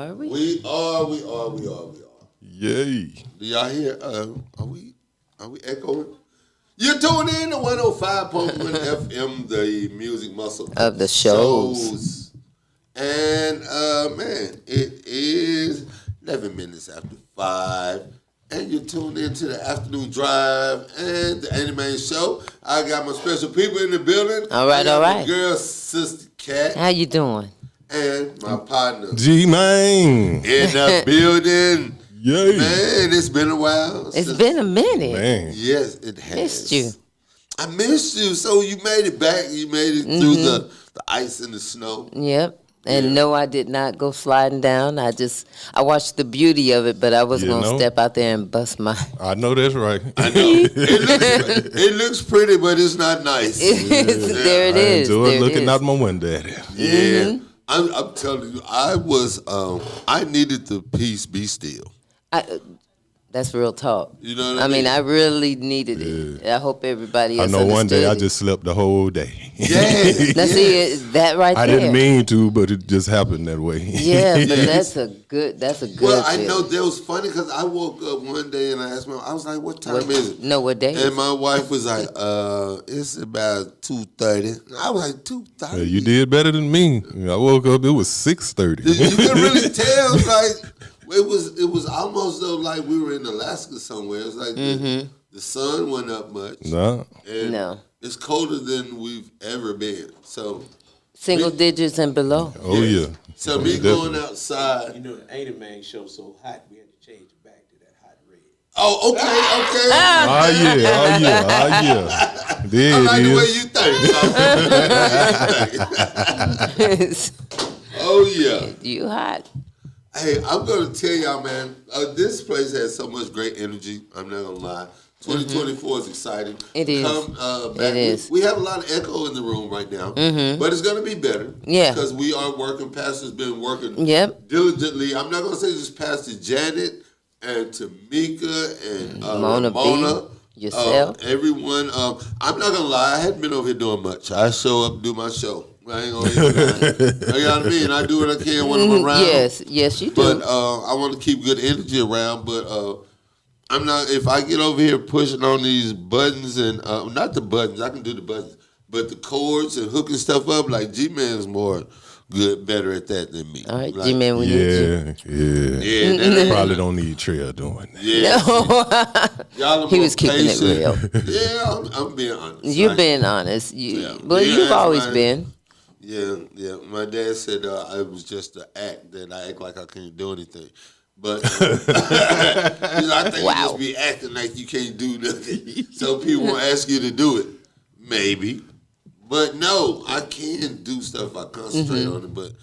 Are we? We are. Yay. Do y'all hear? Are we echoing? You're tuned in to 105.1 FM, the music muscle Of the shows. And man, it is 11 minutes after 5. And you're tuned into the afternoon drive and the Anime Show. I got my special people in the building. All right, all right. My girl, Sister Cat. How you doing? And my partner. G-Man. In the building. Yay. Man, it's been a while. It's been a minute. Man. Yes, it has. Missed you. I missed you. So you made it back. You made it through the ice and the snow. Yep. And no, I did not go sliding down. I watched the beauty of it, but I was going to step out there and bust my... I know that's right. I know. It looks pretty, but it's not nice. There it is. I enjoy looking out my window at it. Yeah. I'm telling you, I needed the peace be still. That's real talk. You know what I mean? mean? I really needed it. I hope everybody else I know one day I understood it. just slept the whole day. Yeah. Now see that right there. I didn't mean to, but it just happened that way. Yeah, but that's a good. Well, I feeling. know that was funny because I woke up one day and I asked I was like, "What time is it?" No, what day? And my wife was like, "It's about 2:30." I was like, "2:30." You did better than me. I woke up, it was 6:30. You can really tell, like it was almost though like we were in Alaska somewhere. It's like the sun went up much. Nah. And No. it's colder than we've ever been. So Single digits and below. Oh, yeah. So me going outside. You know, the Anime Show so hot, we had to change it back to that hot red. Oh, okay. Oh, yeah. There I like it the way is. you think. Oh yeah. You hot. Hey, I'm gonna tell y'all, man. This place has so much great energy. I'm not gonna lie. 2024 is exciting. It is. Back. It is. We have a lot of echo in the room right now, but it's gonna be better. Yeah. Because we are working. Pastor's been working. Yep. Diligently. I'm not gonna say just Pastor Janet and Tamika and Mona B, yourself. Everyone. I'm not gonna lie. I hadn't been over here doing much. I show up, do my show. I ain't gonna even you know what I mean? I do what I can when I'm around. Yes, you do. But I want to keep good energy around. But I'm not. If I get over here pushing on these buttons and not the buttons, I can do the buttons, but the cords and hooking stuff up, like G-Man's better at that than me. All right, like, G-Man, we need you. Yeah. Probably don't need Trail doing that. Yeah. Y'all are He more was keeping it patient. real. Yeah, I'm being honest. You've Like, been honest. Well, Yeah, you've that's always mine. been. Yeah. My dad said it was just an act that I act like I can't do anything. But I think you just be acting like you can't do nothing. So people will ask you to do it. Maybe. But no, I can do stuff. I concentrate on it, but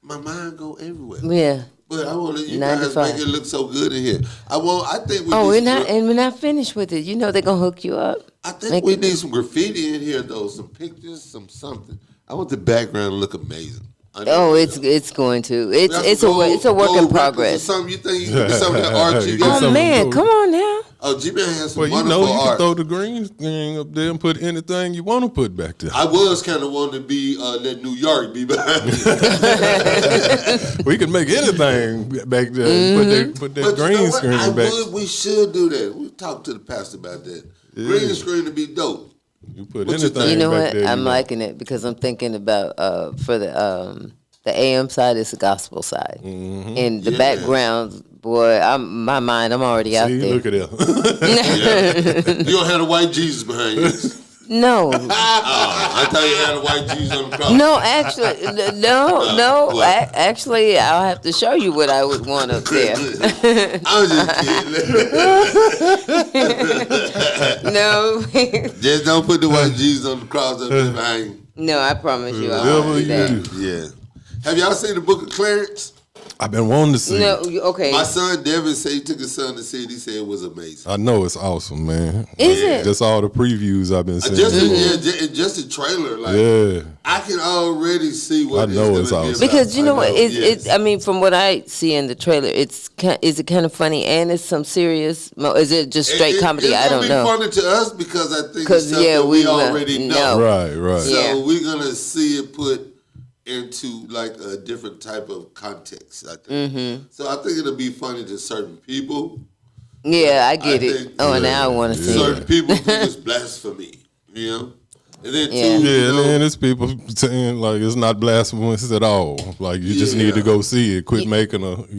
my mind go everywhere. Yeah. But I want you guys 95. make it look so good in here. I think we We're need not, and we're not finished with it. You know they're gonna hook you up. I think we need some graffiti in here though, some pictures, some something. I want the background to look amazing. It's going to. It's a work in progress. Something you think you can do some of that art you Oh got? man, come on now. Oh, G-Man has some Well, you wonderful know, you can art. throw the green thing up there and put anything you want to put back there. I was kind of wanting to be let New York be behind me. We can make anything back there. Put that But green you know what? screen back. We should do that. We talked to the pastor about that. Green screen to be dope. You put What you anything think? You know back what? there. I'm liking it because I'm thinking about for the AM side is the gospel side, and the background. Boy, my mind. I'm already out See, there. look at that. You don't have a white Jesus behind you. No, I thought you had a white Jesus on the cross. no, actually, no. Actually, I'll have to show you what I would want up there. I was just kidding. No, Just don't put the white Jesus on the cross up there behind you. no, I promise you, I Whatever won't do you that. do. Yeah. Have y'all seen the Book of Clarence? I've been wanting to see No, it. okay. My son Devin said he took his son to see it. He said it was amazing. I know it's awesome, man. Is it? Just all the previews I've been seeing. Just a trailer. Like Yeah. I can already see what I know it's it's gonna be awesome. about. Because you know what, Yes. I mean, from what I see in the trailer, is it kind of funny and it's some serious? Is it just straight comedy? I don't know. It's gonna be funny to us because I think it's 'Cause, something yeah, we we already know. Right. So Yeah. we're gonna see it put into like a different type of context. I think. So I think it'll be funny to certain people. Yeah, I get I it. think- Oh, now I want to see Certain it. people think it's blasphemy. You know, and then Yeah. too, Yeah, you and know, then it's people saying like it's not blasphemous at all. Like you just need to Yeah. go see it. Quit making a, quit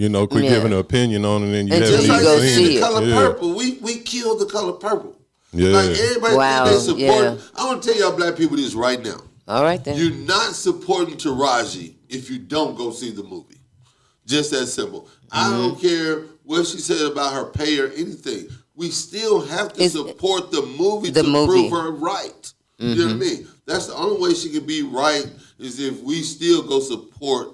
Yeah. giving an opinion on it, and you And haven't just you like go even they seen did see the it. color Yeah. purple. We killed the color purple. Yeah. Like everybody Wow, think they support. yeah. I want to tell y'all black people this right now. All right then. You're not supporting Taraji if you don't go see the movie. Just that simple. I Mm-hmm. don't care what she said about her pay or anything. We still have to support the movie the to movie. prove her right. You know what I mean? That's the only way she can be right is if we still go support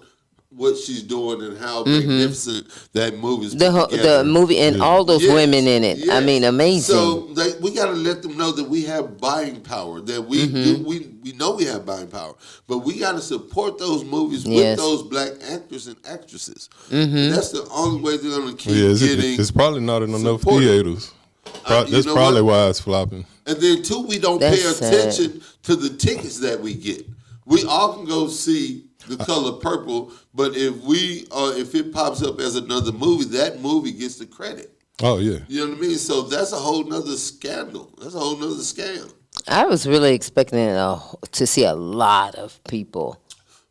what she's doing and how magnificent that movie's put The together. movie and all those Yes, women in it. I yes. mean, amazing. So we got to let them know that we have buying power. That we Mm-hmm. we know we have buying power, but we got to support those movies Yes. with those black actors and actresses. And that's the only way they're going to keep Yeah, getting. it's probably not in enough supported. theaters. You That's know probably what? why it's flopping. And then too, we don't That's pay sad. attention to the tickets that we get. We all can go see The Color Purple, but if it pops up as another movie, that movie gets the credit. Oh yeah. You know what I mean? So that's a whole nother scandal. That's a whole nother scam. I was really expecting to see a lot of people.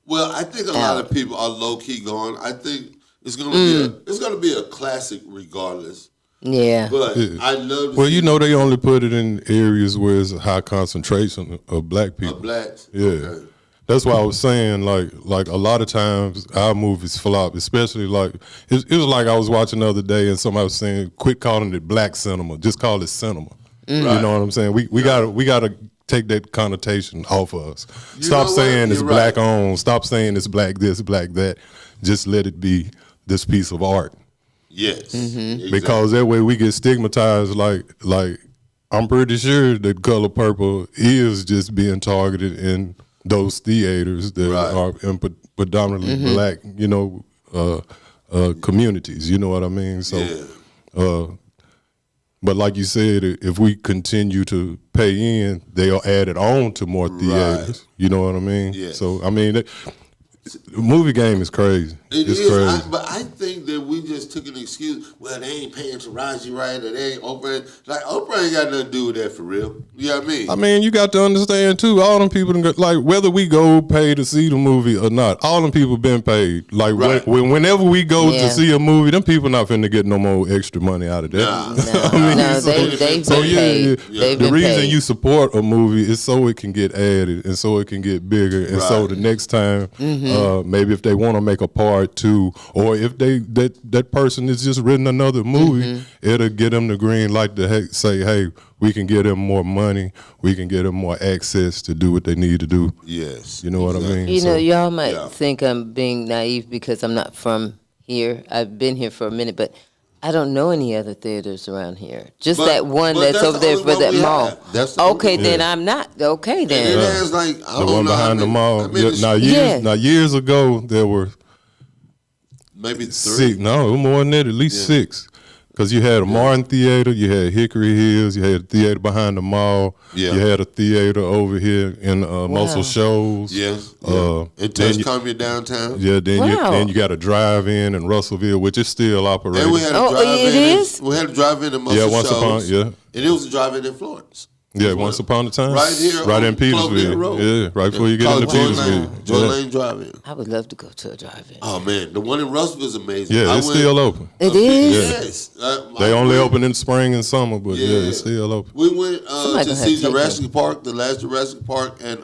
Well, I think a lot of people are low key going. I think it's gonna be a classic regardless. Yeah. But I love. Well, they only put it in areas where it's a high concentration of black people. blacks. Yeah. Okay. That's why I was saying, like a lot of times our movies flop, especially like it was like I was watching the other day and somebody was saying, quit calling it black cinema, just call it cinema. You know what I'm saying? We gotta take that connotation off of us. Stop know what? saying it's You're black right. owned. Stop saying it's black this, black that. Just let it be this piece of art. Yes. Exactly. Because that way we get stigmatized. Like I'm pretty sure that Color Purple is just being targeted in those theaters that Right. are in predominantly black, communities. You know what I mean? So, but like you said, if we continue to pay in, they'll add it on to more theaters. Right. You know what I mean? Yes. So I mean, the movie game is crazy. It's crazy. But I think that we just took an excuse. Well, they ain't paying Taraji right, or they ain't Oprah. Like Oprah ain't got nothing to do with that for real. You know what I mean? I mean, you got to understand too. All them people, like whether we go pay to see the movie or not, all them people been paid. Like Right. whenever we go Yeah. to see a movie, them people not finna get no more extra money out of that. Nah. No, they've been paid. They've The been reason paid. you support a movie is so it can get added and so it can get bigger, and so Right. the next time, maybe if they want to make a part two, or if that person has just written another movie, it'll get them the green light to say, hey, we can get them more money, we can get them more access to do what they need to do. Yes. You know what I mean? You know, So- y'all might Yeah. think I'm being naive because I'm not from here. I've been here for a minute, but I don't know any other theaters around here. Just But- that one but that's that's over the there only for one that we mall. have. That's the only Okay, one. then I'm not. Okay, And then. it has like I The don't one know how behind the many- mall. I mean, Yeah. Now years ago there were maybe three. six. No, more than that. At least six. Because you had a Martin Theater, you had Hickory Hills, you had a theater behind the mall, Yeah. you had a theater over here in Muscle Shoals. Yes. Uh, It then touched you- Columbia downtown. Yeah, then Wow. you got a drive-in in Russellville, which is still operating. And we had a Oh, drive-in. it is? We had a drive-in in Muscle Yeah, once Shoals. upon- yeah. And it was a drive-in in Florence. Yeah, once upon a time. Right here Right on in Cloverdale Petersville. Road. Yeah, right before you get Called into Joy Petersville. Lane, Joy Yeah. Lane Drive-In. I would love to go to a drive-in. Oh man, the one in Russellville is amazing. Yeah, I it's went- still open. It is? Yes. They I only went- open in spring and summer, but yeah, it's still open. We went Somebody to gonna see have to take Jurassic Park, the last Jurassic Park, and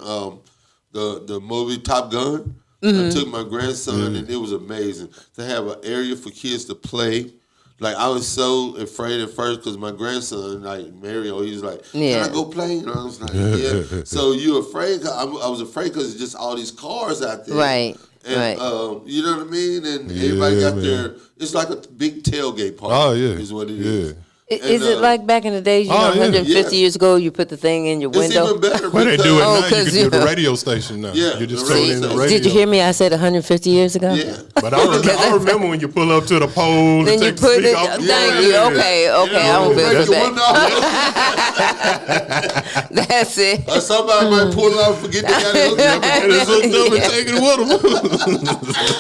the movie Top Gun. Mm-hmm. I took my grandson, and it was amazing to have an area for kids to play. Like I was so afraid at first because my grandson, like Mario, he was like, Yeah. "Can I go play?" And I was like, "Yeah." So you're afraid? 'Cause I was afraid because it's just all these cars out there, Right, And, right. you know what I mean? And everybody got man. their. It's like a big tailgate party. Oh, yeah. is what it Yeah. is. Is it like back in the days, 150 years ago, you put the thing in your window? It's even better. Well, they do it now. You can 'cause do the radio station now. Yeah, You just the throw it radio in the station. radio. Did you hear me? I said 150 years ago? Yeah. But I remember when you pull up to the pole Then and you take the put speaker it. off. Thank you. Okay. I don't feel Break so your bad. window. That's it. Or somebody might pull it off, forget they got it hooked up. And it's hooked up and take it with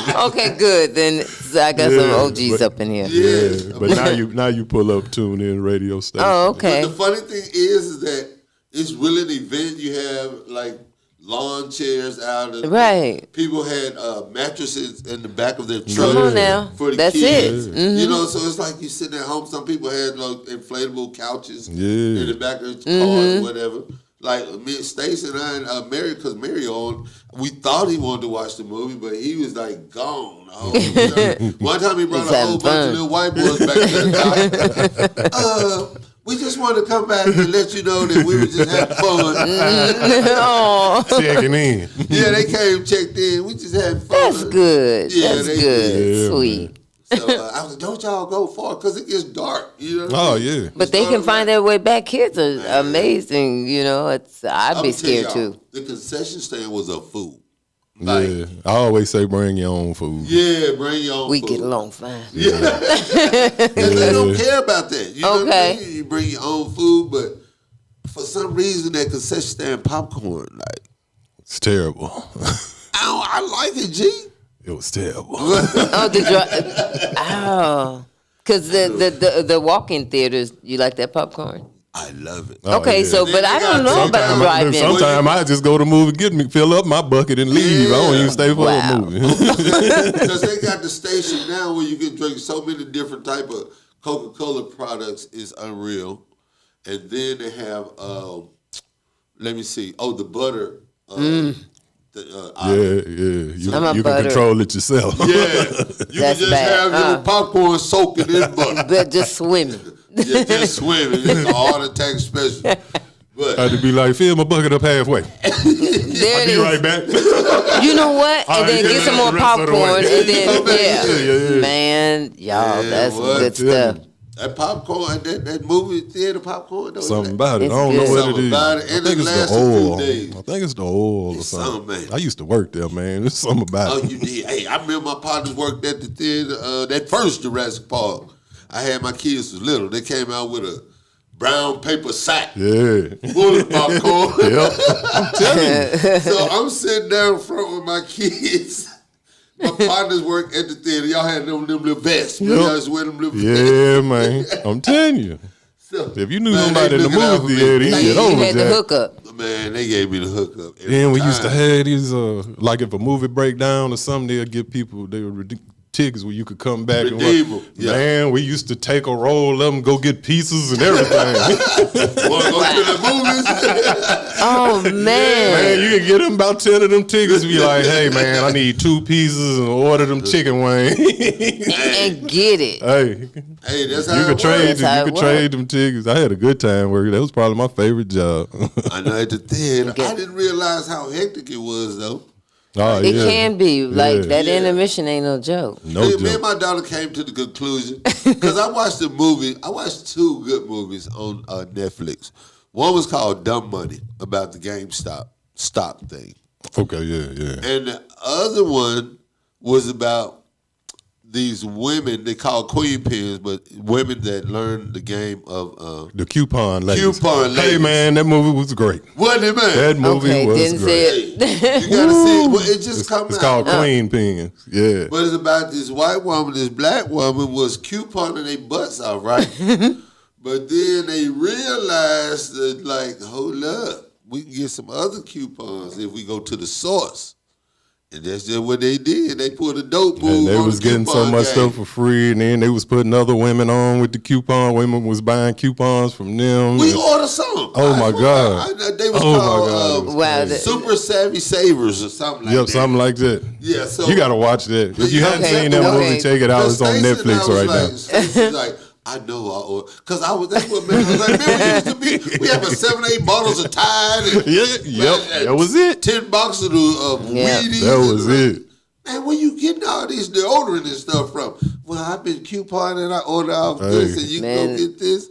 them. Okay, good. Then I got some OGs up in here. Yeah, but now you pull up, tune in radio station. Oh, okay. But the funny thing is that it's really an event. You have like lawn chairs out. And Right. People had mattresses in the back of their truck. Come on now. For the That's kids. it. Mm-hmm. You know, so it's like you sitting at home. Some people had like inflatable couches Yeah. in the back of their car or whatever. Like me, Stacey and I and Mary, because Mary we thought he wanted to watch the movie, but he was like gone. One time he brought He's a whole having bunch of fun. little white boys back there. We just wanted to come back and let you know that we were just having fun. Oh, Checking in. Yeah, they came, checked in. We just had fun. that's good. Yeah, That's they good. did. Yeah, Sweet. So I was like, don't y'all go far because it gets dark. You know? Oh, yeah. But they can find their way back. Kids are amazing. You know, I'd be scared too. The concession stand was a fool. Like, Yeah. I always say bring your own food. yeah, bring your own We food. get along fine. Yeah. And they don't care about that. You know what I Okay. mean? You bring your own food, but for some reason that concession stand popcorn, like, It's terrible. I like it, G. It was terrible. Oh, because the walk-in theaters, you like that popcorn? I love it. Oh, Okay, yeah. so but I don't know about the drive-in. Sometimes I just go to the movie, fill up my bucket and leave. I don't even stay for Wow. a movie. Because they got the station now where you can drink so many different type of Coca-Cola products is unreal. And then they have, let me see, the butter. You I'm a can butter. control it yourself. Yeah, you can That's just bad. have your popcorn soaking in butter. But just swimming. Yeah, just swimming. It's a heart attack special. I But had to be like, fill my bucket up halfway. There I'll it be is. right back. You know what? All And right, then yeah, get some the more rest of the popcorn, way. and then Yeah. man, y'all, Yeah, that's what? good stuff. that popcorn, that movie theater popcorn, though, Something about it. It's I don't know good. what it Something is. about it, I and think it it's lasts the a few oil. days. I think it's the oil or It's something. something, man. I used to work there, man. There's something about Oh, it. you did. Hey, I remember my partners worked at the theater, that first Jurassic Park. I had my kids was little. They came out with a brown paper sack Yeah. full of popcorn. Yep. I'm telling you. So I'm sitting down in front with my kids. My partners worked at the theater. Y'all had them little vests. Yep. Y'all just wear them little vests. Yeah, man. I'm telling you. So, If you knew man, somebody they in the looking out movie for me. theater, you You get over had the that. hookup. Man, they gave me the hookup. every Then we used to time. have these, like if a movie break down or something, they'll give people tickets where you could come back and Redeem watch. them, yeah. Man, we used to take a roll of them, go get pieces and everything. Want to go to the movies? Oh Man, man, you can get them about 10 of them tickets. Be like, hey man, I need 2 pieces and order them chicken wings. and get it. Hey, Hey, that's how you it could trade works. That's how them. You it could trade them tickets. I had a good time working. That was probably my favorite job. I know at the theater. I didn't realize how hectic it was, though. Oh, It yeah. can be like Yeah. that. Yeah. Intermission ain't no joke. No Me joke. and my daughter came to the conclusion because I watched a movie. I watched 2 good movies on Netflix. One was called Dumb Money about the GameStop stock thing, Okay, yeah. and the other one was about these women. They call queen pins, but women that learn the game of The coupon ladies. Coupon Hey ladies. man, that movie was great. wasn't it, man? That movie Okay, was didn't great. say it. You gotta see it. Well, it just come It's out. called Queen Pins. Yeah. But it's about this white woman, this black woman was couponing their butts out, right? But then they realized that, like, hold up, we can get some other coupons if we go to the source. And that's just what they did. They put a dope move And they on was the getting so coupon much game. stuff for free, and then they was putting other women on with the coupon. Women was buying coupons from them. We And- ordered some. Oh, my God. They was Oh, my called God, it was Wow, crazy. Super Savvy Savers or something like Yep, that. something like that. Yeah, so You gotta watch that. If you haven't Okay, seen that okay. movie, check it out. It's on Stacey and Netflix I was right like, now. Stacey's like, I know I ordered. Because that's what man was like, man, we used to be, we have a 7-8 bottles of Tide. And, Yep, that was it. 10 boxes of Yeah. Wheaties. That was and, it. Man, where you getting all these deodorant and stuff from? Well, I've been couponing. I order off this, Hey. and you Man. go get this.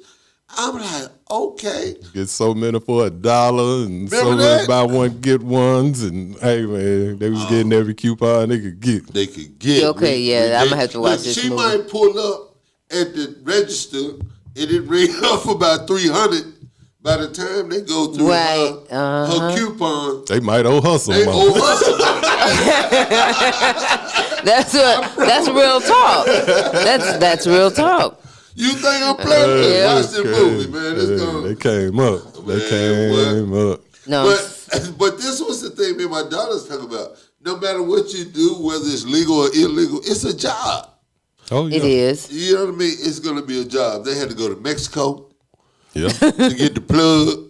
I'm like, okay. Get so many for $1 and so Remember many that? buy one get ones, and hey man, they was getting every coupon they could get. They could get. Okay, yeah, I'ma have to watch this She movie. might pull up at the register and it ring up for about $300. By the time they go through Right, her coupon, They might owe her some they money. owe us some money. That's real talk. That's real talk. You think I'm playing? Yeah. Watch the movie, man. It's Yeah, gonna. they came up. They Man, came up. No, But this was the thing me and my daughters talk about. No matter what you do, whether it's legal or illegal, it's a job. Oh yeah. it is. You know what I mean? It's gonna be a job. They had to go to Mexico Yeah. to get the plug.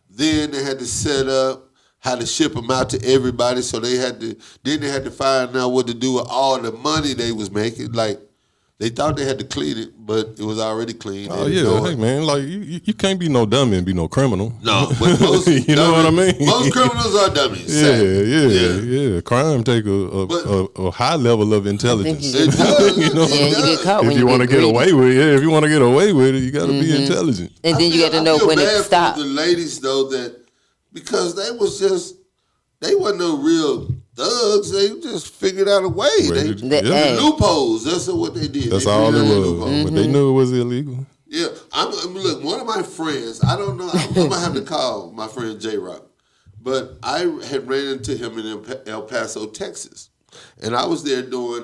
Then they had to set up how to ship them out to everybody. So they had to find out what to do with all the money they was making. Like they thought they had to clean it, but it was already clean. Oh They yeah. didn't know Hey it. man, like you can't be no dummy and be no criminal. No, but most You know what I mean? Most criminals are dummies. Yeah, sadly. yeah. Crime take a high level of intelligence. you It does. You know? Yeah, you get caught when If you you want to get greedy. away with it, if you want to get away with it, you got to be intelligent. And then you got to I know feel when bad it for stops. the ladies though that because they wasn't no real thugs. They just figured out a way. They That- Yeah. hey. loopholes. That's what they did. That's They all it figured out was. loopholes. But they knew it was illegal. Yeah, look. One of my friends. I don't know. I'm gonna have to call my friend J Rock, but I had ran into him in El Paso, Texas, and I was there doing.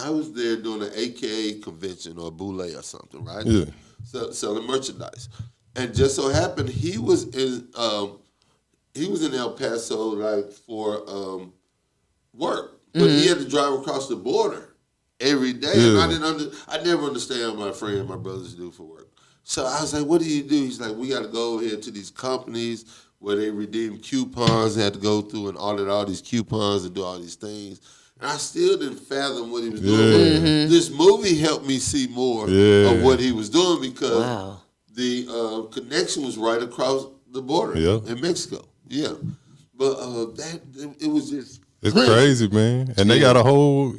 An AKA convention or boule or something, right? Yeah. Selling merchandise, and just so happened he was in El Paso like for work, but he had to drive across the border every day, and Yeah. I never understand what my brothers do for work. So I was like, "What do you do?" He's like, "We got to go over here to these companies where they redeem coupons. They had to go through and audit all these coupons and do all these things." And I still didn't fathom what he was doing. But this movie helped me see more of what he was doing because Wow. the connection was right across the border in Mexico. Yeah, but it was just It's crazy, man. And they got a whole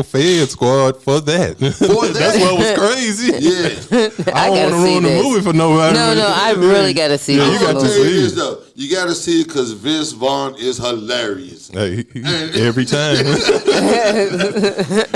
Fed squad for that. That's what was crazy. yeah. I don't gotta want to see ruin the this. movie for nobody. No, I really got to see Yeah, this you got I'll to tell movie. you see this it. though, you got to see it because Vince Vaughn is hilarious. Hey, every time. Vince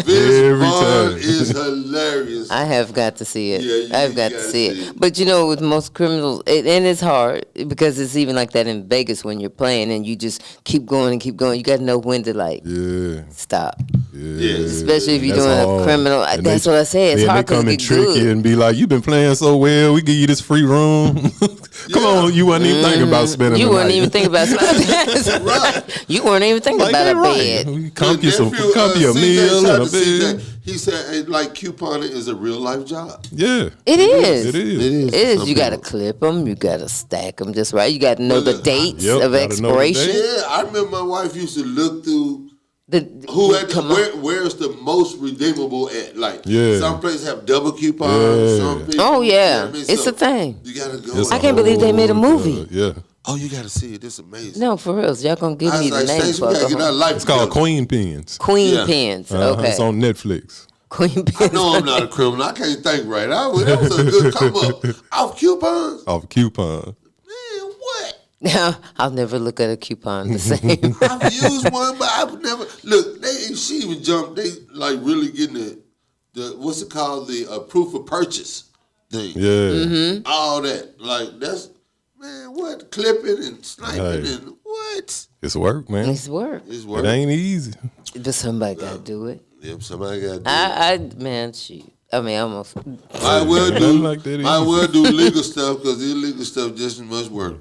Every Vaughn time. is hilarious. I have got to see it. Yeah, I've you got to gotta see see it. it. But you know, with most criminals, and it's hard because it's even like that in Vegas when you're playing and you just keep going and keep going. You got to know when to Yeah. stop. Yeah. Especially if you're That's doing hard. a criminal. And That's they- what I say. It's then hard they come because and it trick get you good. and be like, "You've been playing so well. We give you this free room. Come on, you wasn't even thinking about spending. You the weren't night. even thinking about that. Right. You weren't even thinking Like, about they a right. bed. We My comp you some, nephew, comp you a CJ meal tried and a to see bed. that. He said, like, couponing is a real life job. Yeah, It is. it is. It is. Some You got to people. clip them. You got to stack them just right. You got to know the Well, dates Yep, of gotta know the expiration. date. Yeah, I remember my wife used to look through The, who had come on. where's the most redeemable at. Like, Yeah. some places have double coupons. Yeah. Some people, Oh, you know yeah. what I mean? It's So a thing. You gotta go. It's I can't believe they made a whole, movie. Yeah, Oh, you gotta see it. It's amazing. No, for real. Y'all going to give I me was the like, name Stacey, for we gotta it. get our life it's called together. Queen Pins. Queen Yeah. Pins. Uh-huh, Okay. It's on Netflix. Queen I Pins. know I'm not a criminal. I can't think right. That was a good come up. Off coupons? Off coupon. Man, what? Now, I'll never look at a coupon the same. I've used one, but I've never look. She even jumped. They like really getting the what's it called, the proof of purchase thing. Yeah. All that like that's man. What clipping and sniping Hey. and what? It's work, man. It's work. It's It work. ain't easy. But somebody got to do it. If somebody got to do it. Man, shoot. I mean, almost. I will Ain't do. nothing like that I easy. will do legal stuff because illegal stuff just as much work.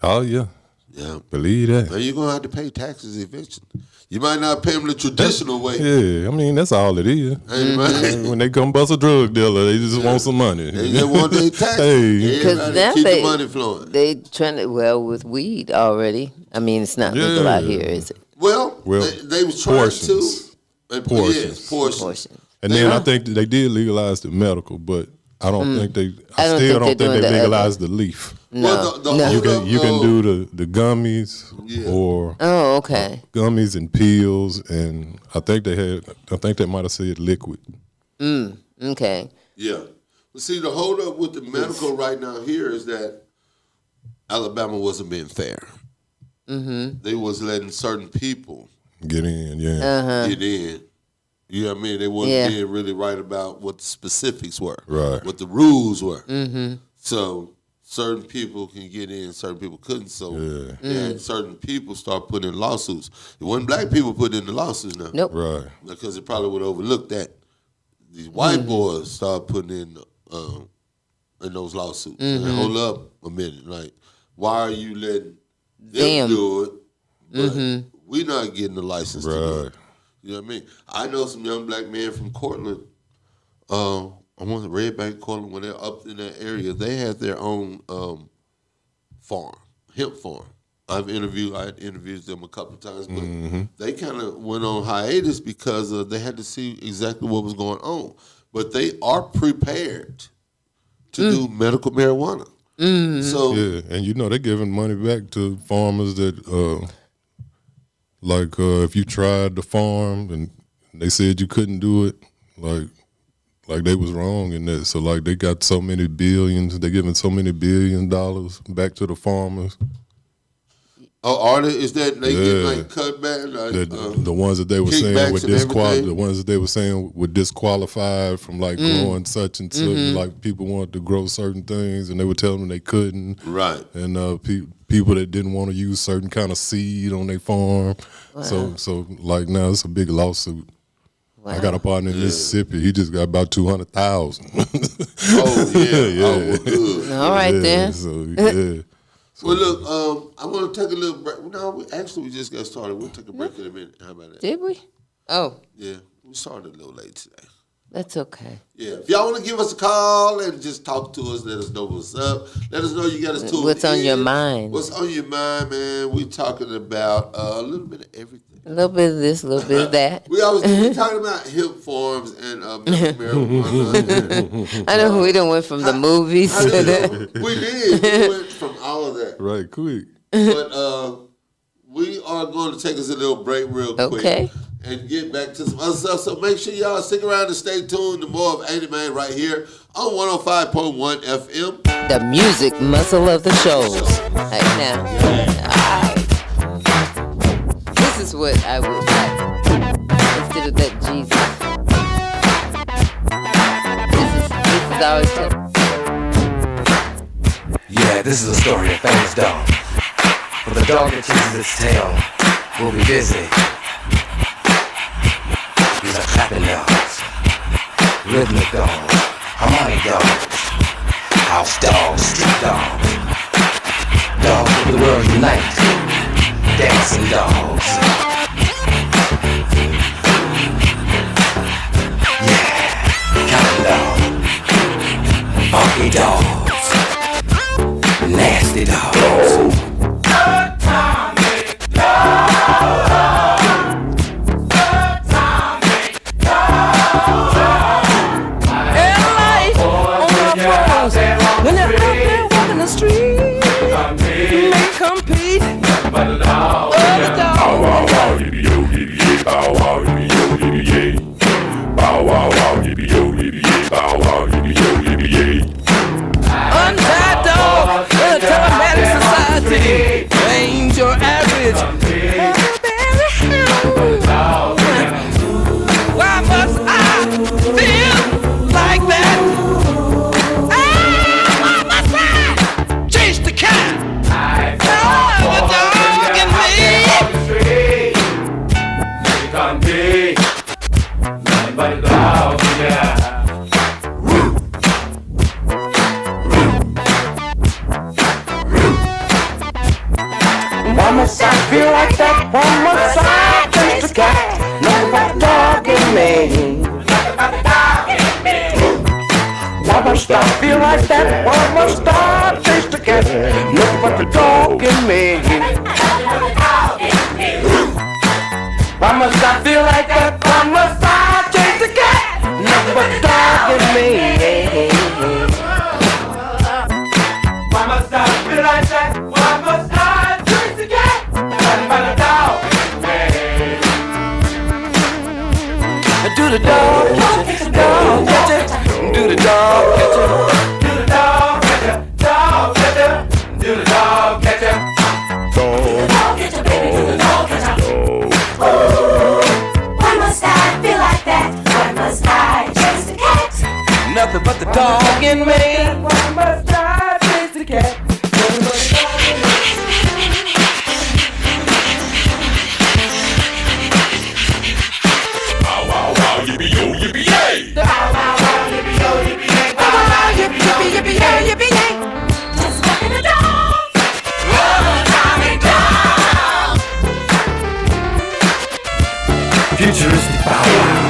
Oh yeah, Yeah. believe that. Now you're gonna have to pay taxes eventually. You might not pay them the traditional way. Yeah, I mean that's all it is. Hey, man. When they come bust a drug dealer, they just want some money. They just want their taxes. Hey. Because Everybody now keep the money flowing. they trying to, with weed already. I mean, it's not legal out here, is it? Well, Well, they was trying portions. to. Portions. Yes, portions. Portion. And then I think that they did legalize the medical, but I don't think they. I don't still think don't think they're doing they the legalized the leaf. No. Well, the no. hold You can up, do the gummies Yeah. or Oh, okay. gummies and pills, and I think they might have said liquid. Okay. Yeah. See, the hold up with the medical right now here is that Alabama wasn't being fair. Mm-hmm. They was letting certain people get in, get in. You know what I mean? They wasn't being really right about what the specifics were, right? What the rules were. Mm-hmm. So certain people can get in, certain people couldn't. So and certain people start putting in lawsuits. It wasn't black people putting in the lawsuits now, Nope. Right? Because it probably would have overlooked that. These white boys start putting in those lawsuits. And hold up a minute, like, why are you letting them do it, but we not getting the license to do it? You know what I mean? I know some young black men from Cortland. I want Red Bank, Cortland, when they're up in that area, they had their own farm, hemp farm. I had interviewed them a couple of times, but they kind of went on hiatus because they had to see exactly what was going on. But they are prepared to do medical marijuana. So and they're giving money back to farmers that, if you tried the farm and they said you couldn't do it, like they was wrong in that. So they got so many billions, they're giving so many $1 billion back to the farmers. Oh, is that they get cut back? The ones that they were saying were disqualified from growing such and such. Like people wanted to grow certain things, and they were telling them they couldn't. Right. And people that didn't want to use certain kind of seed on their farm. Wow. So now it's a big lawsuit. Wow. I got a partner in Mississippi. He just got about 200,000. Oh yeah. Oh, well, good. All right then. So Well, look, I want to take a little break. No, we just got started. We'll take a break in a minute. How about that? Did we? Oh. Yeah, we started a little late today. That's okay. Yeah, if y'all want to give us a call and just talk to us, let us know what's up. Let us know you got us tuned in. What's on your mind? What's on your mind, man? We talking about a little bit of everything. A little bit of this, a little bit of that. We talking about hemp farms and marijuana. I know we done went from the movies to that. We did. We went from all of that. right, quick. But we are going to take us a little break real quick. And get back to some other stuff. So make sure y'all stick around and stay tuned to more of Andy Man right here on 105.1 FM. The music muscle of the shows. Right now. This is what I would like. Instead of that Jesus. This is always Yeah, this is a story of famous dog. For the dog that chases its tail will be busy. These are clapping dogs, rhythmic dogs, harmonic dogs, house dogs, street dogs, dogs of the world unite, dancing dogs. Yeah, counting dogs, funky dogs, nasty dogs. When they're out there walking the street, they compete. But the dog, bow wow wow, yippee yo, yippee yay, bow wow, yippee yo, yippee yay, bow wow wow, yippee yo, yippee yay, bow wow, yippee yo, yippee yay. Untied dog, in a telematic society, ain't your average. Why must I feel like that? Why must I feel like that? Why must I chase the cat? Nothing but the dog in me. Why must I feel like that? Why must I chase the cat? Nothing but the dog in me. Why must I feel like that? Why must I chase the cat? Nothing but the dog in me. Why must I feel like that? Why must I chase the cat? Nothing but the dog in me. Do the dog, catch it, dog, catch it. Do the dog catcher. Do the dog catcher. Dog catcher. Do the dog catcher. Dog catcher, baby, do the dog catcher. Why must I feel like that? Why must I chase the cat? Nothing but the dog in me. Why must I chase the cat? Bow wow wow yippee yo yippee yay. Bow wow wow, yippee yo, yippee yay. Bow wow wow, yippee yo, yippee yay, yippee yay. Just walking the dog. Coming dog. Futuristic bow wow.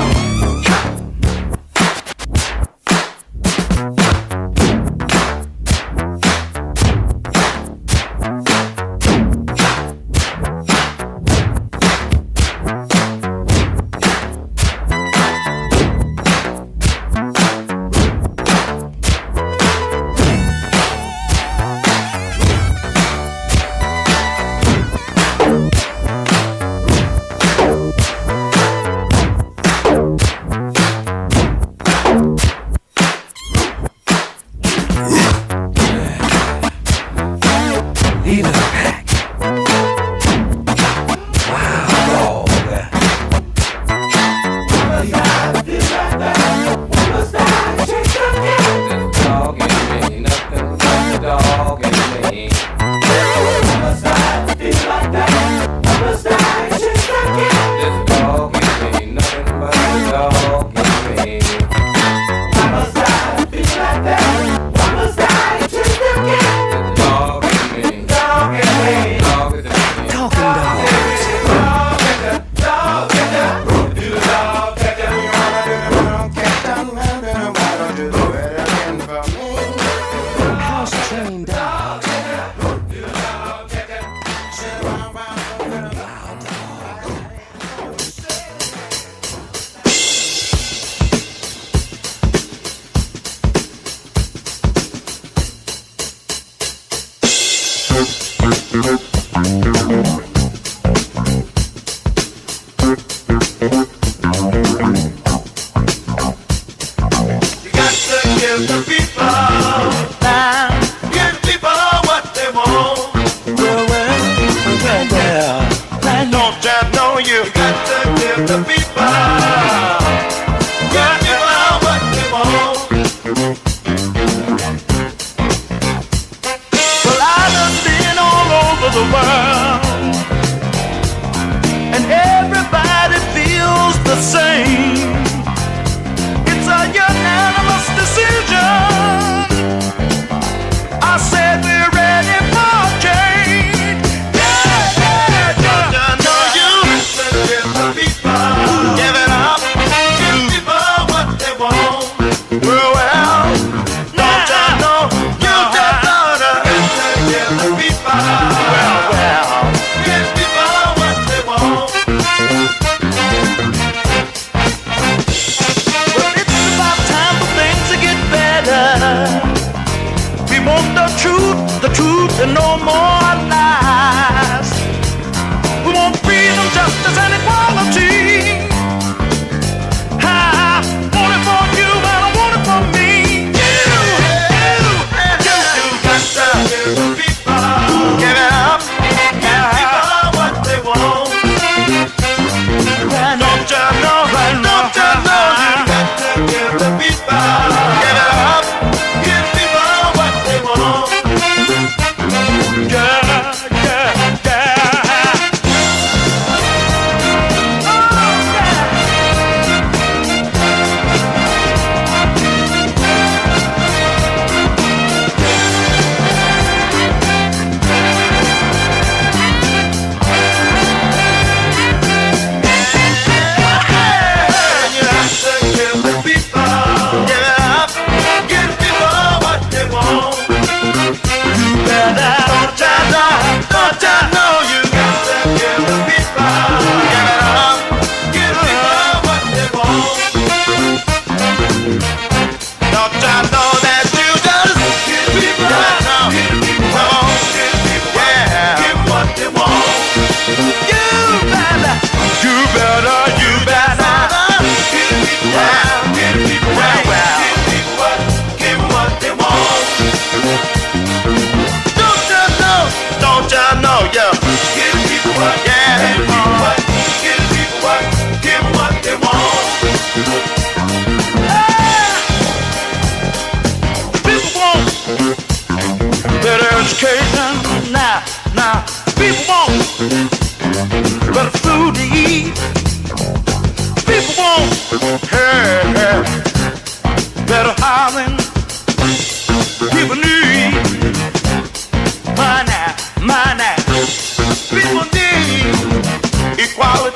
Leader of the pack. Wow, dog. Dog in me, nothing but the dog in me. Must I feel like that? Why must I chase the cat? There's a dog in me, nothing but the dog in me. Why must I feel like that? Why must I chase the cat? There's a dog in me. Dog in me. Dog is in me. Talking dog. House trained dog. You got to give the people time. Give people what they want. Don't you know you got to give the people? Give people what they want. Well, I done been all over the world, and everybody feels the same. It's a unanimous decision. I said we're ready for change. Yeah, yeah, yeah. Don't you know you listen to the people? Give it up.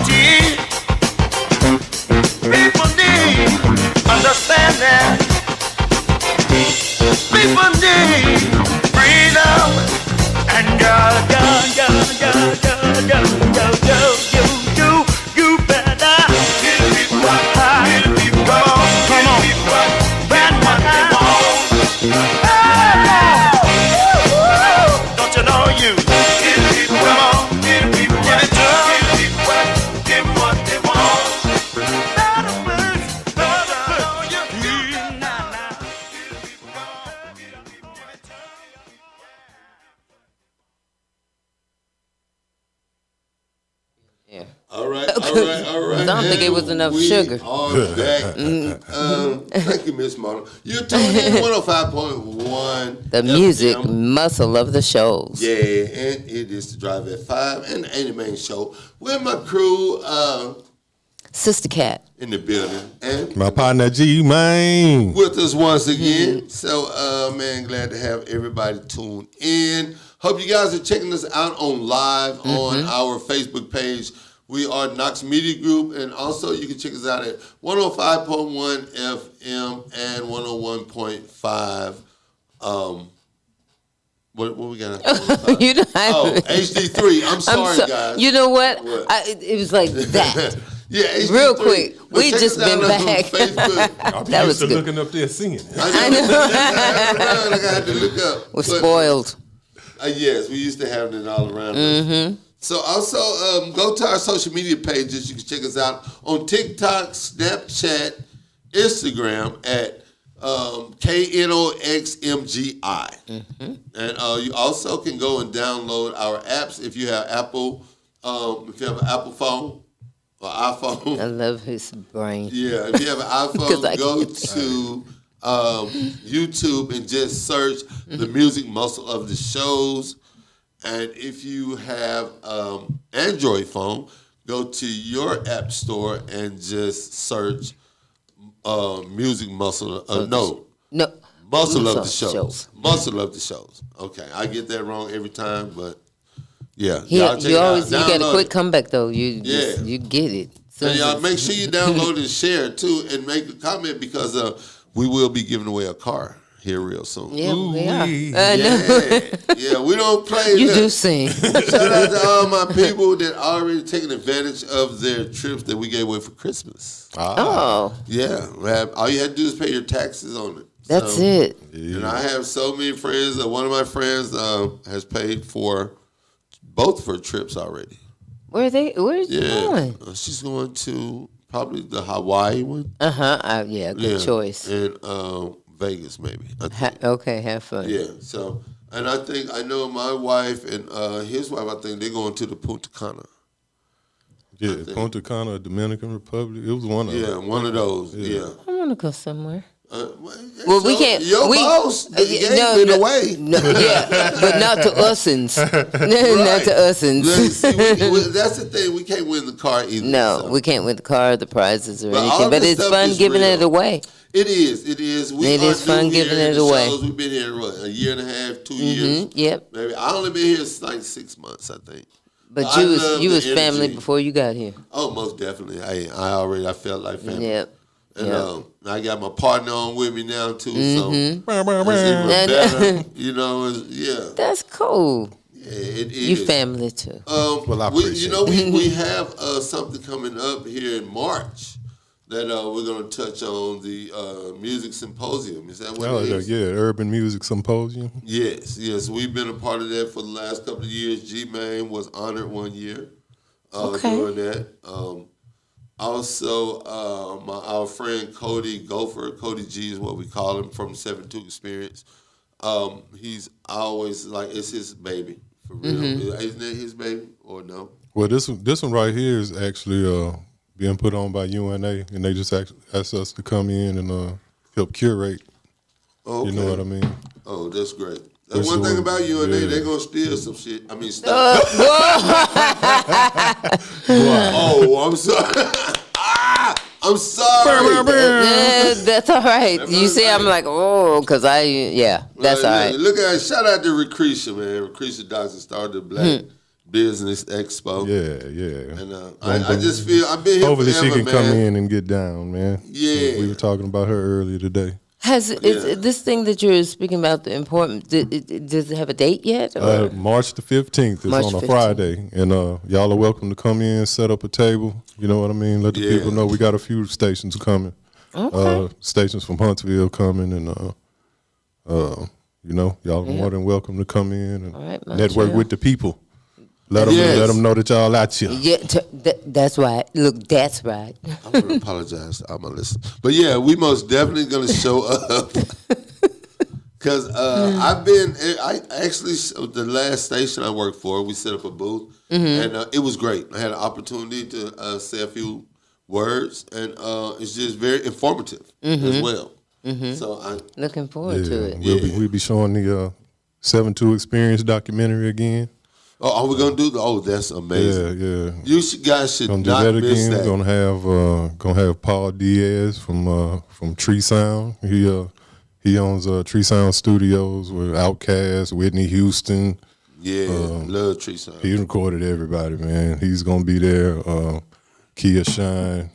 unity. People need understanding. People need freedom. And you better get people high. Come on. Bad what they want. Don't you know you? Get people, come on. Get people, give it to them. Give them what they want. Better place, better place. You now. Get people, come on. Get people, give it to them. Yeah. All right. I don't think it was enough sugar. Are back. Thank you, Miss Marla. You're tuned in to 105.1. The music FM. muscle of the shows. Yeah, and it is the Drive at 5 and the Ain't It Man Show with my crew Sister Cat. in the building. And My partner G, man. with us once again. So, man, glad to have everybody tuned in. Hope you guys are checking us out on live on our Facebook page. We are Knox Media Group, and also you can check us out at 105.1 FM and 101.5. What we got? You know, HD3. I'm sorry, guys. You know what? What? It was like that. Yeah, HD3. Real quick, Well, we check just us out been on back. Facebook. I'm That was used to good. looking up there seeing it. I know. I had to look up. We're But, spoiled. yes, we used to have it all around us. So also go to our social media pages. You can check us out on TikTok, Snapchat, Instagram at KNOXMGI. And you also can go and download our apps if you have Apple. If you have an Apple phone or iPhone. I love his brain. Yeah, if you have an 'Cause I iPhone, go can't- to YouTube and just search the music muscle of the shows. And if you have Android phone, go to your app store and just search music muscle. No. Muscle of the shows. Muscle of the shows. Okay, I get that wrong every time, but yeah. y'all check You it out. always you got a Download quick it. comeback though. You Yeah. you get it. And y'all make sure you download and share it too, and make a comment because we will be giving away a car here real soon. Yeah, we are. Ooh-wee. I know. Yeah, we don't play. You that. do sing. Shout out to all my people that already taking advantage of their trips that we gave away for Christmas. Oh, Yeah, all you had to do is pay your taxes on it. that's So- it. And I have so many friends. One of my friends has paid for both of her trips already. Where's you Yeah, going? she's going to probably the Hawaii one. Yeah, good choice. And Vegas maybe. I think. Okay, have fun. Yeah. So, and I know my wife and his wife. I think they're going to the Punta Cana. Yeah, Punta Cana, Dominican Republic. It was one of them. Yeah, one of those. Yeah. I want to go somewhere. Well, we can't. Your boss gave it away. No, yeah, but not to usins. Not to usins. That's the thing. We can't win the car either. No, so. we can't win the car, the prizes, or But all anything. But this it's stuff fun is giving real. it away. It is. It is. It is fun giving it away. We've been here a year and a half, 2 years. Yep. Maybe I only been here like 6 months, I think. But I love you the was family energy. before you got here. Oh, most definitely. I felt like family. Yep. And Yep. I got my partner on with me now too, Mm-hmm. so it's even better. You know, yeah, That's cool. it is. You family too. Well, I appreciate we have something coming up here in March that we're going to touch on the music symposium. Is that what Oh, it is? yeah, Urban Music Symposium. Yes. We've been a part of that for the last couple of years. G-Man was honored 1 year doing that. Also, our friend Cody Gopher, Cody G is what we call him from 7-2 Experience. He's always like, it's his baby, for real. Isn't it his baby or no? Well, this one right here is actually being put on by UNA, and they just asked us to come in and help curate. Okay. You know what I mean? Oh, that's great. That's That's one the thing one- about UNA, yeah. they're going to steal some shit. I mean, stuff. Oh, I'm sorry. I'm sorry. That's all right. You see, I'm like, because that's all right. Look at shout out to Recretia, man. Recretia Dodson started the Black Business Expo. Yeah. And I just feel I've been here Hopefully forever, she can man. come in and get down, man. Yeah. We were talking about her earlier today. Is this thing that you're speaking about the important? Does it have a date yet? Or? March the 15th. It's March on a 15th. Friday. And y'all are welcome to come in, set up a table. You know what I mean? Let the Yeah. people know we got a few stations coming. Okay. Stations from Huntsville coming. And, you know, y'all are more than welcome to come in and All right, network Montreal. with the people. Let Yes. them know that y'all out here. Yeah, that's right. Look, that's right. I want to apologize to all my listeners. But yeah, we most definitely going to show up. Because I actually, the last station I worked for, we set up a booth. And it was great. I had an opportunity to say a few words. And it's just very informative as well. So Looking forward to it. We'll be showing the 7-2 Experience documentary again. are we going to do? Oh, that's amazing. Yeah. You guys should Gonna do not that miss again. that. Gonna have Paul Diaz from Tree Sound. He owns Tree Sound Studios with Outkast, Whitney Houston. Yeah, love Tree Sound. He recorded everybody, man. He's gonna be there. Kia Shine.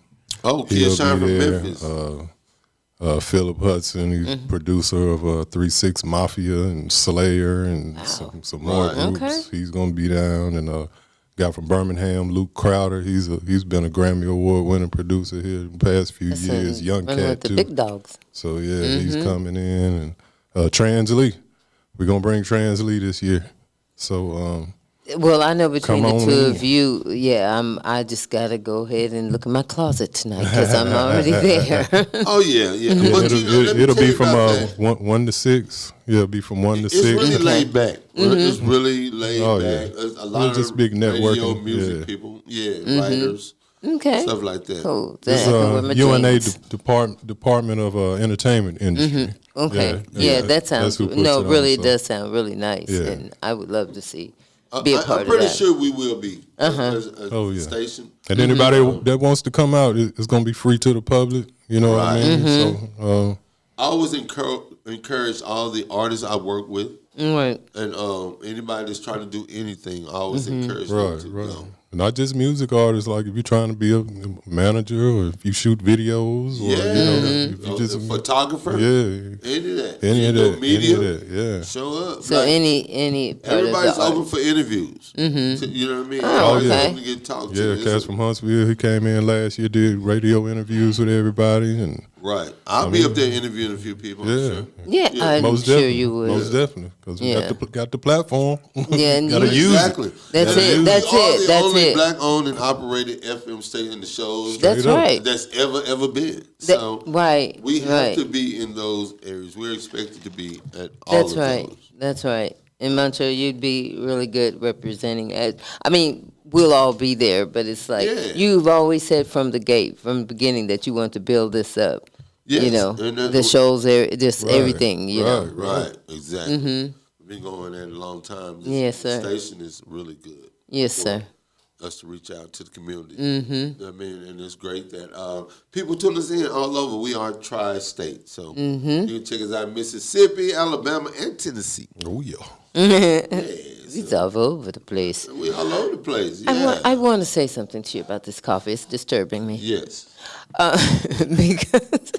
Oh, Kia He'll Shine be from there. Memphis. Philip Hudson, he's producer of 3-6 Mafia and Slayer and some more Right. groups. Okay. He's gonna be down, and guy from Birmingham, Luke Crowder. He's been a Grammy Award winning producer here the past few years. Young running cat with the too. big dogs. So yeah, he's coming in, and Trans Lee. We're gonna bring Trans Lee this year. So Well, I know between Come the on two in. of you, I just gotta go ahead and look in my closet tonight because I'm already there. Oh yeah. But let me it'll tell be you from about that. 1 to 6. Yeah, it'll be from 1 to It's 6. really laid back. It's really laid Oh, yeah. back. There's a lot It's just of big radio, networking, music yeah. people, writers, Okay. stuff like that. Cool. It's Then I can wear my UNA jeans. Department of Entertainment Industry. Okay. Yeah, that sounds that's who puts it on, really it so. does sound really nice, Yeah. and I would love to see be a part I'm of pretty that. sure we will be. There's a Oh, yeah. station. And anybody that wants to come out, it's going to be free to the public. You know what I Right. mean? So I always encourage all the artists I work with, Right. and anybody that's trying to do anything, I always encourage them to go. Not just music artists. Like if you're trying to be a manager, or if you shoot videos, or if you just a photographer, yeah, any of that, any of You know, that, media, any of that, yeah. show up. So Like, any part everybody's of the open art. for interviews. You know what I mean? Oh, Everybody's okay. open to get talked to. Yeah, It's Cass from Huntsville, he came in last year, did radio interviews with everybody, and right. I'll be up there interviewing a few people. I'm yeah, sure. Yeah, I'm most sure definitely, you would. most definitely, because we Yeah. got the platform. Yeah, and gotta you- use Exactly. That's And it, we that's are it, the that's only it. black-owned and operated FM station in the shows That's up. right. that's ever been. That- So right. we have right. to be in those areas. We're expected to be at all That's of right. those. That's right. In Montreal, you'd be really good representing. I mean, we'll all be there, but it's like Yeah. you've always said from the beginning, that you want to build this up. Yes, You know, and that- the shows, just Right, everything. You know. Right, exactly. We've been going at it a long time. This Yes, sir. station is really good. Yes, for sir. Us to reach out to the community. I mean, and it's great that people tune us in all over. We are tri-state, so you can check us out in Mississippi, Alabama, and Tennessee. Oh yeah. It's all over the place. We all over the place. Yeah. I want to say something to you about this coffee. It's disturbing me. Yes. Because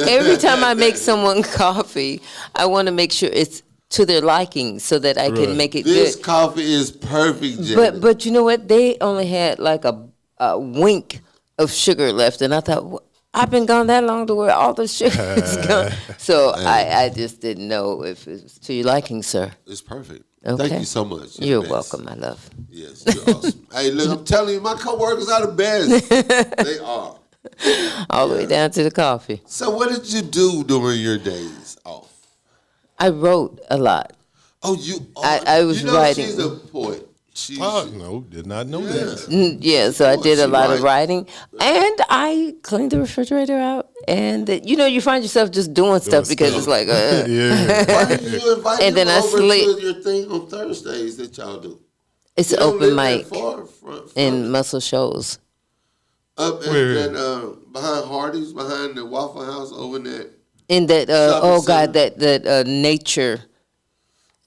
every time I make someone coffee, I want to make sure it's to their liking so that I can make it This good. coffee is perfect, Janet. But you know what? They only had like a wink of sugar left, and I thought, I've been gone that long to where all the sugar is gone. So I just didn't know if it was to your liking, sir. It's perfect. Okay. Thank you so much. You're the best. welcome, my love. Yes, you're awesome. Hey, look, I'm telling you, my coworkers are the best. They are. All the way down to the coffee. So, what did you do during your days off? I wrote a lot. Oh, you. I was you know, writing. She's a poet. She's Oh no, did not know that. Yeah, so I did a she lot of write? writing, and I cleaned the refrigerator out. And you find yourself just doing stuff because it's like, Yeah. Why didn't you invite And them then I over sleep. to your thing on Thursdays that y'all do? it's You don't open live mic that far from in Muscle Shoals. up at Where? that behind Hardee's, behind the Waffle House over there. In that, Shopping God, center. that nature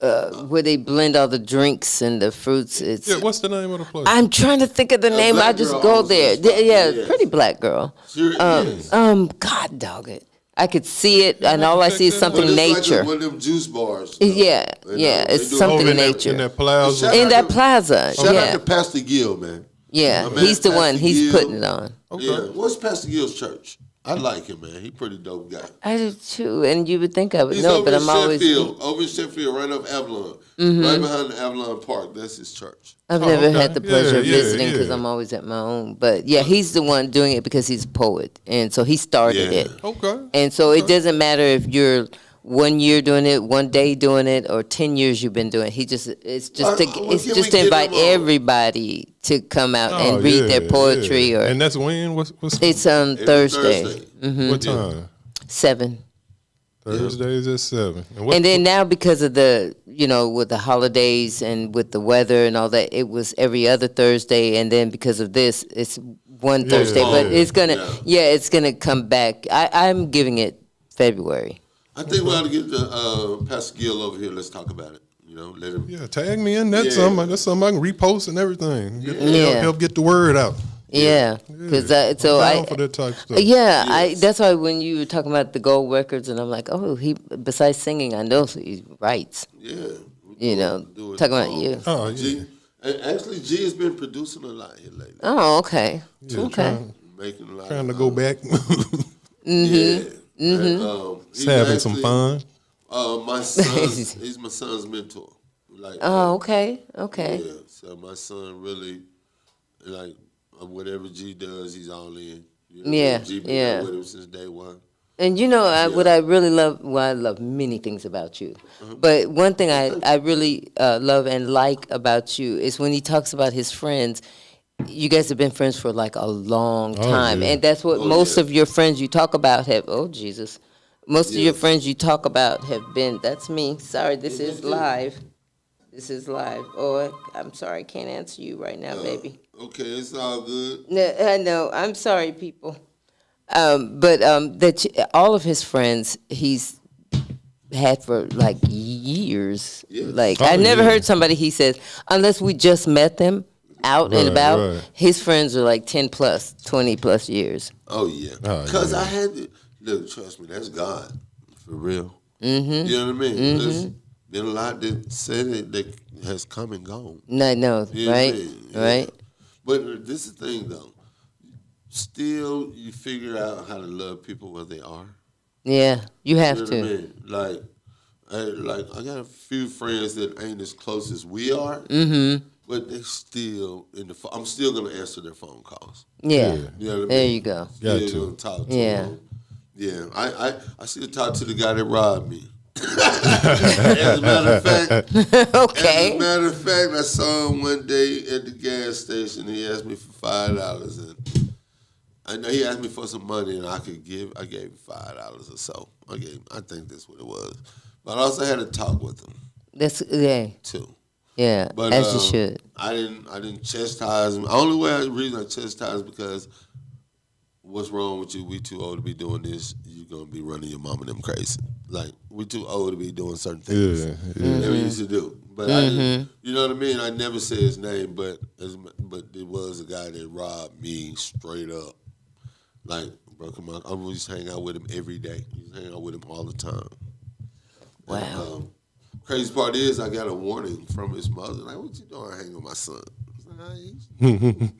where they blend all the drinks and the fruits. It's Yeah, what's the name of the place? I'm trying to think of the name. I black just girl go owns there. this spot. Yeah, Yes. pretty black girl. Sure, yes. God dog it. I could see it, and all I see is check that something But it's nature. like one of them juice bars. Yeah, You know, yeah, they it's do- something in nature. in that plaza. Shout In out that to- plaza, Shout out yeah, to Pastor Gill, man. yeah. My man, He's the one. Pastor He's Gill. putting it on. Yeah. What's Pastor Gill's church? I like him, man. He pretty dope guy. I do too, and you would think I would He's know, over but in I'm always. Sheffield, over in Sheffield, right off Avalon, right behind the Avalon Park. That's his church. I've Oh, never okay. had the pleasure of Yeah, yeah, visiting because yeah. I'm always at my own. But yeah, he's the one doing it because he's a poet, and so he started Yeah. it. Okay. And so it doesn't matter if you're 1 year doing it, 1 day doing it, or 10 years you've been doing it. It's just to Well, it's can just we to get invite him on? everybody to come out Oh, and read their yeah, poetry. yeah. Or And that's when? What's it's on Every Thursday, what time? 7. Thursdays at 7. And, And then now because of the with the holidays and with the weather and all that, it was every other Thursday, and then because of this, it's one Thursday. But yeah. it's it's gonna come back. I'm giving it February. I think we ought to get the Pastor Gill over here. Let's talk about it. Let him. yeah, tag me in. That's Yeah. something. That's something I can repost and everything. Yeah. Help get the word out. Yeah, because I'm so down for that type of stuff. Yeah, Yes. that's why when you were talking about the gold records, and I'm like, oh, he besides singing, I know he writes. Yeah. Talking about you. Oh, yeah. G, and actually, G has been producing a lot here lately. Oh, okay, Yeah, okay. Making a lot Trying to of, go back. Yeah. And, Just having some fun. My son's, he's my son's mentor. Like, Oh, okay, okay. yeah. So my son really, like, whatever G does, he's all in. Yeah, G been yeah. there with him since day one. And what I really love, well, I love many things about you, but one thing I really love and like about you is when he talks about his friends. You guys have been friends for like a long time, yeah. and that's what most of your friends you talk about have. Oh Jesus, most of your friends you talk about have been. That's me. Sorry, this is live. This is live. Oh, I'm sorry, I can't answer you right now, baby. Okay, it's all good. No, I know. I'm sorry, people. But all of his friends he's had for like years. Yeah. Like Oh, I never yeah. heard somebody he says unless we just met them out and Right, about. right. His friends are like 10 plus, 20 plus years. Oh yeah, Oh, because yeah. I had to look. Trust me, that's God for real. Mm-hmm. You know what I mean? There's been a lot that said it that has come and gone. I know, You know what I right? mean? Yeah. Right? But this is the thing though. Still, you figure out how to love people where they are. Yeah, you have You know to. what I mean? Like I got a few friends that ain't as close as we are. Mm-hmm. But they still I'm still gonna answer their phone calls. Yeah. Yeah. You know what I There mean? you go. Got Still to. gonna talk to Yeah. them. Yeah. I still talk to the guy that robbed me. As a matter of fact, Okay. As a matter of fact, I saw him one day at the gas station. He asked me for $5, and I know he asked me for some money, and I gave him $5 or so. I think that's what it was. But I also had a talk with him That's too. yeah. But As you should. I didn't chastise him. The only reason I chastise is because what's wrong with you? We too old to be doing this. You gonna be running your mom and them crazy. Like we too old to be doing certain things. Yeah, yeah. That we used to do. But I didn't, you know what I mean? I never said his name, but it was a guy that robbed me straight up. Like, bro, come on. I used to hang out with him every day. I used to hang out with him all the time. Wow. And, crazy part is I got a warning from his mother. Like, what you doing hanging with my son? I was like,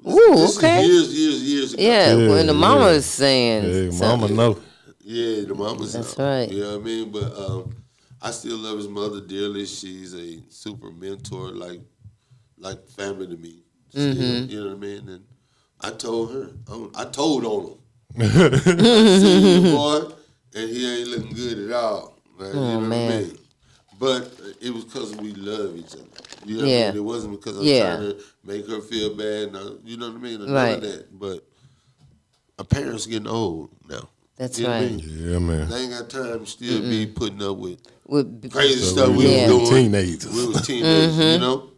Ooh, this okay. is years ago. Yeah, Yeah, when the yeah. mama is saying Hey, something. mama know. Yeah, the mama's That's out. right. You know what I mean? But I still love his mother dearly. She's a super mentor, like family to me. Still, you know what I mean? And I told her. I told on him. I seen you, boy, and he ain't looking good at all. Like, you know what man. I mean? But it was because we love each other. You know what Yeah. I mean? It wasn't because I'm Yeah. trying to make her feel bad. No, you know what I mean? Or none Right. of that. But our parents getting old now. That's You know what I right. mean? Yeah, man. They ain't got time to still be putting up with With- crazy So stuff we Yeah. was doing. Teenagers. We was teenagers, you know.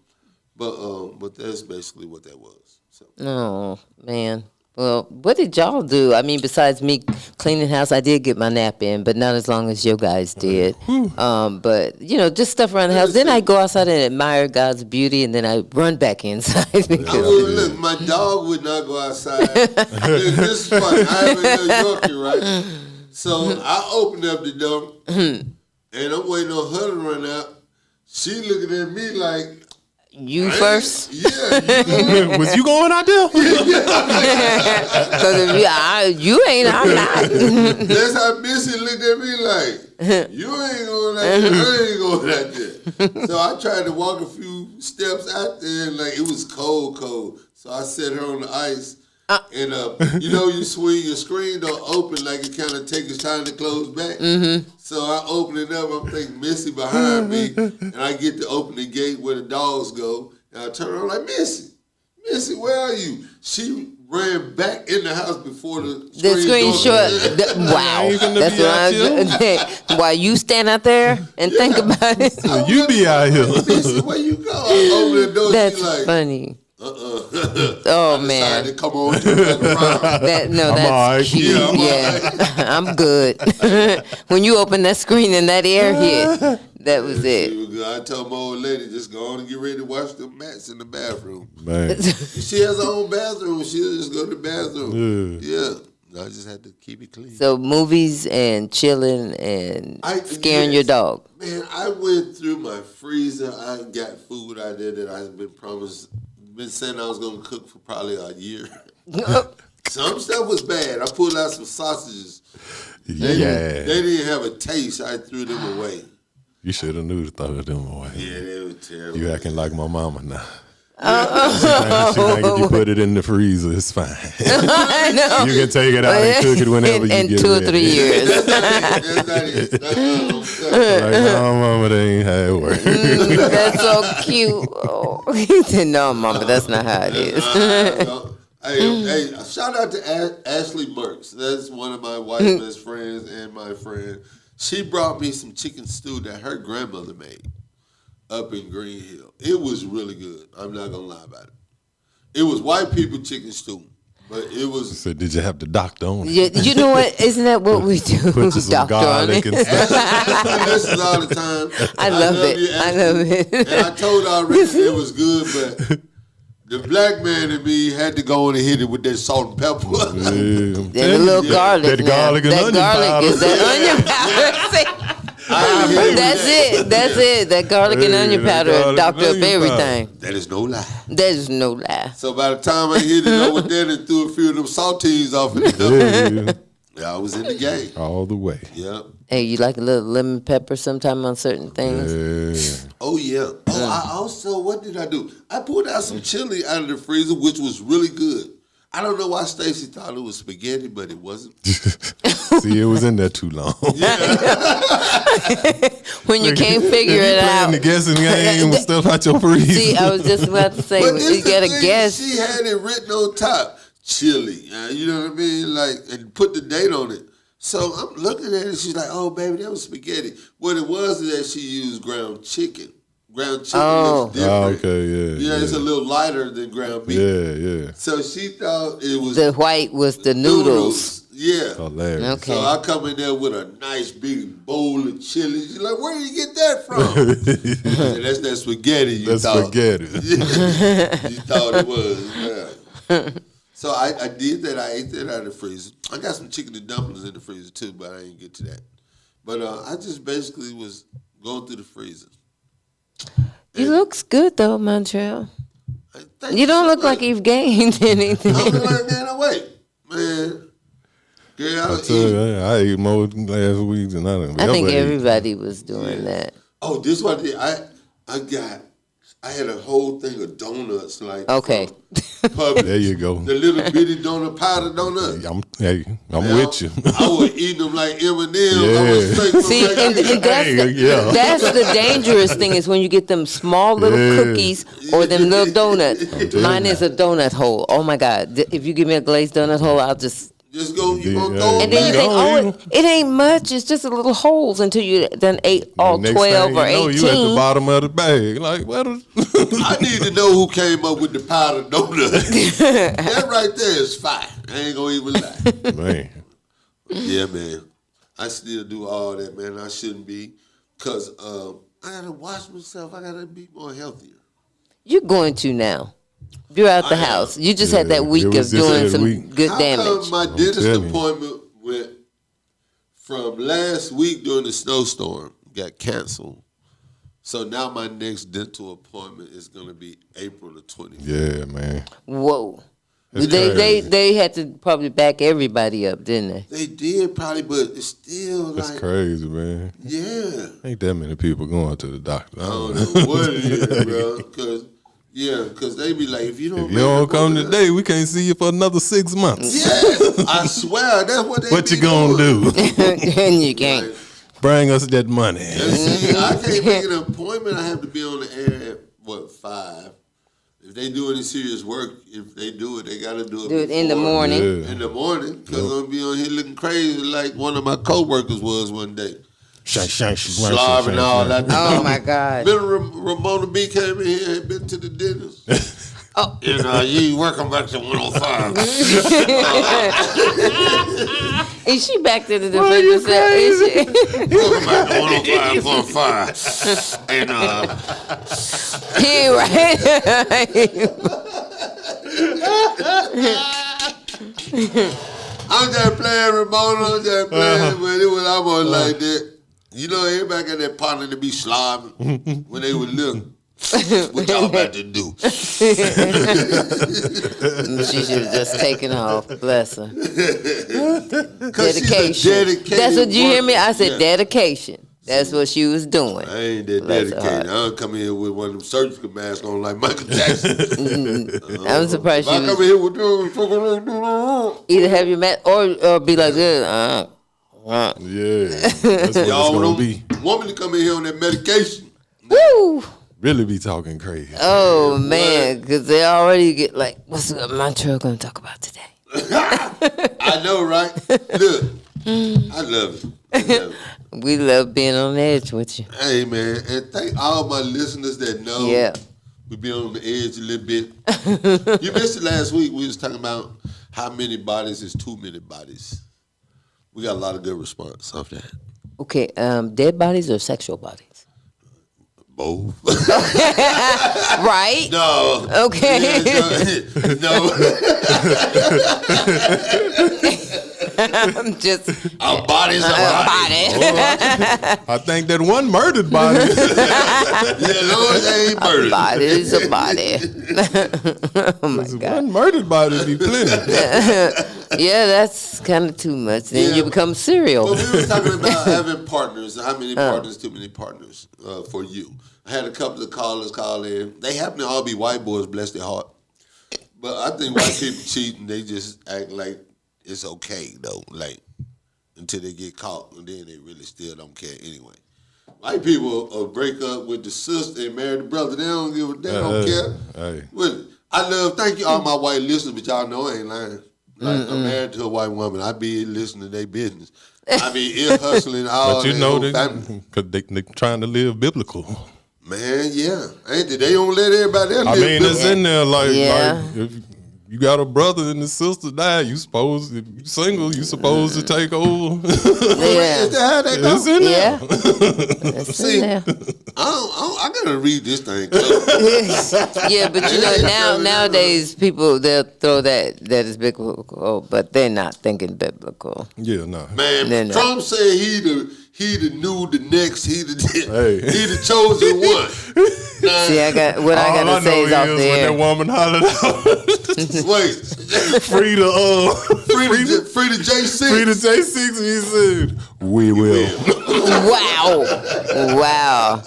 But that's basically what that was. So Oh man. Well, what did y'all do? I mean, besides me cleaning house, I did get my nap in, but not as long as you guys did. But just stuff around the house. Then I go outside and admire God's beauty, and then I run back inside. Look, my dog would not go outside. This is funny. I have a New Yorker, right? So I opened up the door, and I'm waiting on her to run out. She looking at me like, you first? Yeah. Was you going out there? Because if you ain't, I'm not. That's how Missy looked at me like, you ain't going out there, I ain't going out there. So I tried to walk a few steps out there, and like it was cold. So I set her on the ice. And you swing your screen don't open like it kind of takes its time to close back. Mm-hmm. So I open it up. I'm thinking Missy behind me, and I get to open the gate where the dogs go. And I turn around like Missy, where are you? She ran back in the house before the screen shut. Wow, that's what I'm. While you stand out there and think about it, So you be out here. Missy, where you go? I open the door. That's she like, funny. Oh man, come on, turn back around. that's alright. cute. Yeah, I'm good. When you open that screen and that air hit, that was She it. was good. I told my old lady, just go on and get ready to wash the mats in the bathroom. Man. She has her own bathroom. She'll just go to the bathroom. Yeah. I just had to keep it clean. So movies and chilling and scaring your dog. Man, I went through my freezer. I got food out there that I've been saying I was going to cook for probably a year. Some stuff was bad. I pulled out some sausages. They didn't have a taste. I threw them away. You should have knew to throw them away. Yeah, they were terrible. You acting like my mama now. She think if you put it in the freezer, it's fine. I know. You can take it out and cook it whenever you in get 2 or ready. 3 years. That's not it. Like, no, mama, that ain't how it works. That's so cute. Oh. He said, no, Mama, that's not how it is. Hey, shout out to Ashley Merks. That's one of my wife's best friends and my friend. She brought me some chicken stew that her grandmother made up in Green Hill. It was really good. I'm not gonna lie about it. It was white people chicken stew, but it was. So did you have the doctor on it? Yeah, you know what? Isn't that what we do? Put you some Doctor on garlic it. and stuff. I listen all the time. I love it. you, I Ashley. love it. And I told her already it was good, but the black man in me had to go in and hit it with that salt and pepper. And a little garlic. That now. garlic and that onion garlic powder. is that onion powder. That's it. That garlic and onion that powder garlic doctor and up onion everything. That is no lie. There's no lie. So by the time I hit it, I went there and threw a few of them saltines off it. Yeah, I was in the game. All the way. Yep. Hey, you like a little lemon pepper sometime on certain things? Yeah. Oh, yeah. Oh, I also, what did I do? I pulled out some chili out of the freezer, which was really good. I don't know why Stacy thought it was spaghetti, but it wasn't. See, it was in there too long. When you can't figure it out. Playing the guessing game with stuff out your freezer. See, I was just about to say, But you gotta guess. She had it written on top, chili. You know what I mean? Like, and put the date on it. So I'm looking at it. She's like, "Oh, baby, that was spaghetti." What it was is that she used ground chicken. Ground chicken looks different. Oh, okay, yeah. It's a little lighter than ground beef. Yeah. So she thought it was The white was the noodles. Yeah. Hilarious. Okay. So I come in there with a nice big bowl of chili. She's like, "Where did you get that from?" I said, "That's that spaghetti you That's thought." spaghetti. You thought it was. Yeah. So I did that. I ate that out of the freezer. I got some chicken and dumplings in the freezer too, but I didn't get to that. But I just basically was going through the freezer. He looks good though, Montreal. Thank You don't so look much. like you've gained anything. I'm like, man, wait, man. Girl, I I don't tell eat. you, I ate more last week than I done. I think ever ate. everybody was doing that. Oh, this one I had a whole thing of donuts, like Okay. Publix. There you go. The little bitty donut, powder donuts. I'm with you. I would eat them like M&M's. I Yeah. would straight from See, like and yeah. that's the dangerous thing is when you get them small little cookies or them little donuts. Mine is a donut hole. Oh my God! If you give me a glazed donut hole, I'll just. just go. You gonna Yeah. throw And them then you back. think, oh, it ain't much. It's just a little holes until you done ate all Next 12 thing or you know, 18. you at the bottom of the bag. Like, what? I need to know who came up with the powder donut. That right there is fire. I ain't gonna even lie. Man. Yeah, man. I still do all that, man. I shouldn't be. Because I got to watch myself. I got to be more healthier. You're going to now. You're out the house. You just had that week it of was just doing that some week. good How damage. come my dentist telling you. appointment went from last week during the snowstorm, got canceled. So now my next dental appointment is going to be April the 20th. Yeah, man. Whoa. That's They crazy. they had to probably back everybody up, didn't they? They did probably, but it's still That's like, crazy, man. yeah. Ain't that many people going to the doctor. I don't know what it is, bro. Because they be like, if you don't, If you don't come today, we can't see you for another 6 months. Yeah, I swear that's what they. What be you gonna doing. do? And you can't. Like, Bring us that money. and see, I can't make an appointment. I have to be on the air at 5. If they do any serious work, if they do it, they got to do it. Do it in the before. morning. Yeah. In the morning, because I'm gonna be on here looking crazy like one of my coworkers was one day. Slobbing all that. Oh my God. Remember Ramona B came in here, had been to the dentist. Oh. And you working back to 105. Is she back to the defensive cell? Is she? Welcome back to 105.5. And He right. I'm just playing Ramona, I'm just playing, but it was almost like that. You know, everybody got that partner to be slobbing when they were little. What y'all about to do? She should have just taken off. Bless her. Dedication. That's what you hear me? I said dedication. That's what she was doing. I ain't that Bless her dedicated. I heart. don't come in here with one of them surgical masks on like Michael Jackson. I'm surprised If she I come was in here with either have your mat or be like this. Yeah. That's what it's y'all gonna want be. a woman to come in here on that medication. Woo! Really be talking crazy. Oh man, because they already get like, what's Montreal going to talk about today? I know, right? Look, I love it. I love it. We love being on the edge with you. Hey, man, and thank all my listeners that know Yeah. we been on the edge a little bit. You missed it last week. We was talking about how many bodies is too many bodies. We got a lot of good response off that. Okay, dead bodies or sexual bodies? Both. Right? No. Okay. Yeah, no. I'm just Our bodies are bodies. body. I think that one murdered body. Yeah, Lord, they ain't murdered. Body is a body. Oh my God. One murdered body be plenty. Yeah, that's kind of too much. Then Yeah. you become serial. But we were talking about having partners. How many partners? Too many partners for you. I had a couple of callers call in. They happen to all be white boys, bless their heart. But I think white people cheating, they just act like it's okay though. Like until they get caught, and then they really still don't care anyway. White people will break up with the sister and marry the brother. They don't give a they don't care. Hey. Well, thank you all my white listeners, but y'all know I ain't lying. Like I'm married to a white woman. I be listening to their business. I be ear hustling all But you their know whole family. they trying to live biblical. Man, yeah. Ain't they? They don't let everybody else I live mean, it's biblical. in there like Yeah. if you got a brother and the sister die, you supposed if you single, you supposed to take over. Yeah. Is that how that go? It's in there. Yeah. That's See, in there. I gotta read this thing. Yeah, but you know, nowadays people they'll throw that is biblical, but they're not thinking biblical. Yeah, no. Man, No, no. Trump said he the new, the next, he the chosen one. Now, See, I got what I All got to say is off the when that air. woman hollered out, wait, free the free the J6. free the J6, and he said, "We will." Wow.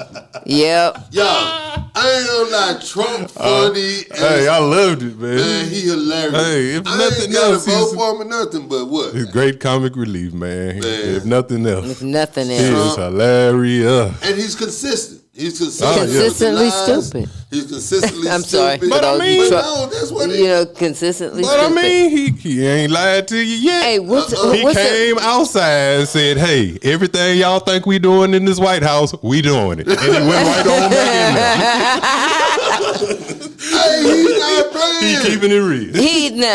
Yep. Yo, I ain't gonna lie, Trump funny. Hey, I loved it, man, man. he hilarious. Hey, if I nothing ain't gotta else, vote he's- for him or nothing, but what? It's great comic relief, man. If nothing else, If nothing he else. is hilarious. And he's consistent. He's consistent. Consistently with the lies. stupid. He's consistently I'm sorry. stupid. But I those mean- you But try- no, that's what you know, consistently But I stupid. mean, he ain't lied to you yet. Hey, what's He what's came outside and said, "Hey, everything y'all think we doing in this White House, we doing it." And he went right on back in there. Hey, he's not playing. He keeping it real.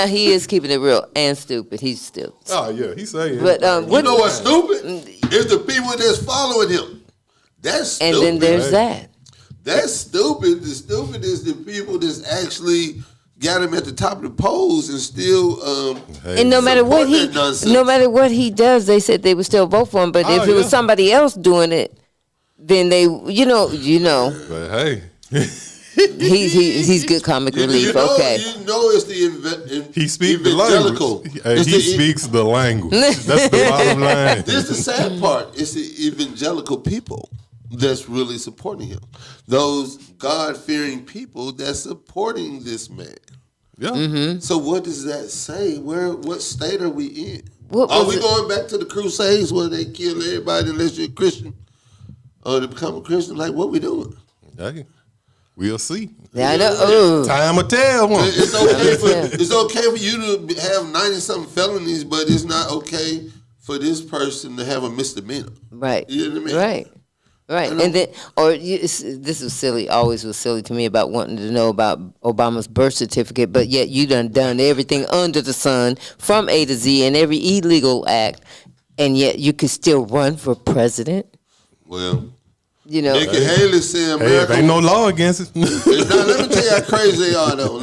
He is keeping it real and stupid. He's still. Oh yeah, he's saying. But You know what's stupid? It's the people that's following him. That's stupid. And then there's that. That's stupid. The stupid is the people that's actually got him at the top of the polls and still. And no matter what he does, they said they would still vote for him. But if it was somebody else doing it, then they, you know. But hey, he's good comic relief. Okay. You know it's the he speaks the evangelical. language. Hey, he speaks the language. That's the bottom line. This is the sad part. It's the evangelical people that's really supporting him. Those God-fearing people that's supporting this man. Yeah. So what does that say? What state are we in? What Are was we it? going back to the Crusades where they kill everybody unless you're a Christian? Or to become a Christian? Like, what we doing? Hey, we'll see. Yeah, I know. Time will tell. It's okay for you to have 90-something felonies, but it's not okay for this person to have a misdemeanor. Right. You know what I mean? Right. And then, this was silly. Always was silly to me about wanting to know about Obama's birth certificate, but yet you done everything under the sun from A to Z and every illegal act, and yet you could still run for president. Well, you know, Nikki Haley said Hey, America. if ain't no law against it. Now, let me tell you how crazy they are, though.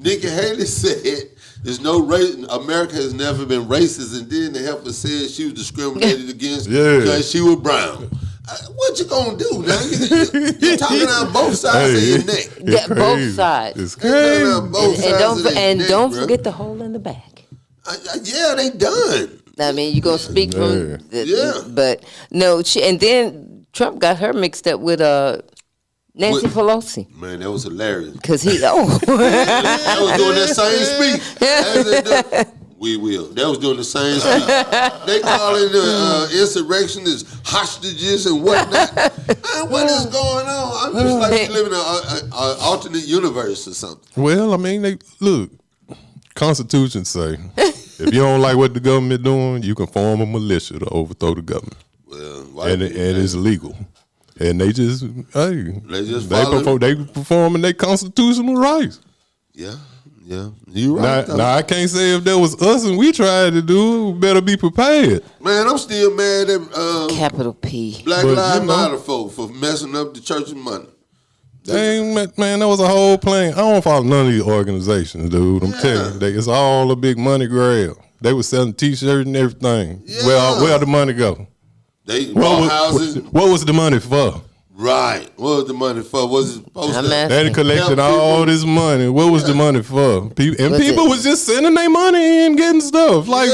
Nikki Haley said there's no race. America has never been racist, and then the helper said she was discriminated against because she was brown. What you gonna do now? You're talking out both sides of your neck. Both sides. It's crazy. Don't forget the hole in the back. Yeah, they done. I mean, you gonna speak from, Yeah. but no. And then Trump got her mixed up with Nancy Pelosi. Man, that was hilarious. Because he That was doing that same speech. We will. That was doing the same speech. They calling the insurrectionists hostages and whatnot. Man, what is going on? I'm just like we live in an alternate universe or something. Well, I mean, look. Constitution say if you don't like what the government doing, you can form a militia to overthrow the government. Well, and it's legal. And they just they performing their constitutional rights. Yeah. You right. Now I can't say if that was us and we tried to do it, we better be prepared. Man, I'm still mad at capital P Black Lives Matter folk for messing up the church's money. Dang, man, that was a whole plan. I don't follow none of these organizations, dude. I'm telling you, it's all a big money grab. They were selling T-shirts and everything. Yeah. Where the money go? They bought houses. What was the money for? Right. What was the money for? Was it supposed to? They collected all this money. What was the money for? People was just sending their money and getting stuff. Like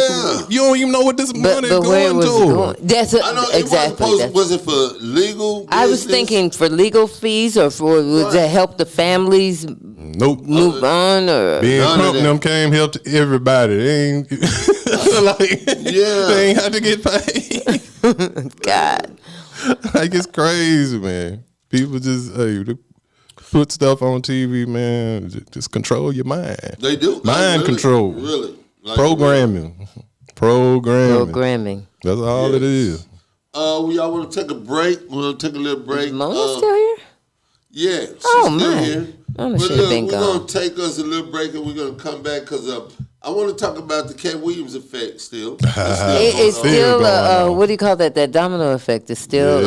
you don't even know what this money is going to. That's exactly. Was it for legal business? I was thinking for legal fees or for to help the families move on or being Trump and them came help to everybody. They ain't they ain't had to get paid. God. Like it's crazy, man. People just they put stuff on TV, man. Just control your mind. They do mind control. Really, programming. That's all it is. Y'all want to take a break? We'll take a little break. Is Mona still here? Yeah, she's still man. Here. We're going to take us a little break and we're going to come back because I want to talk about the Cat Williams effect still. It's still what do you call that? That domino effect is still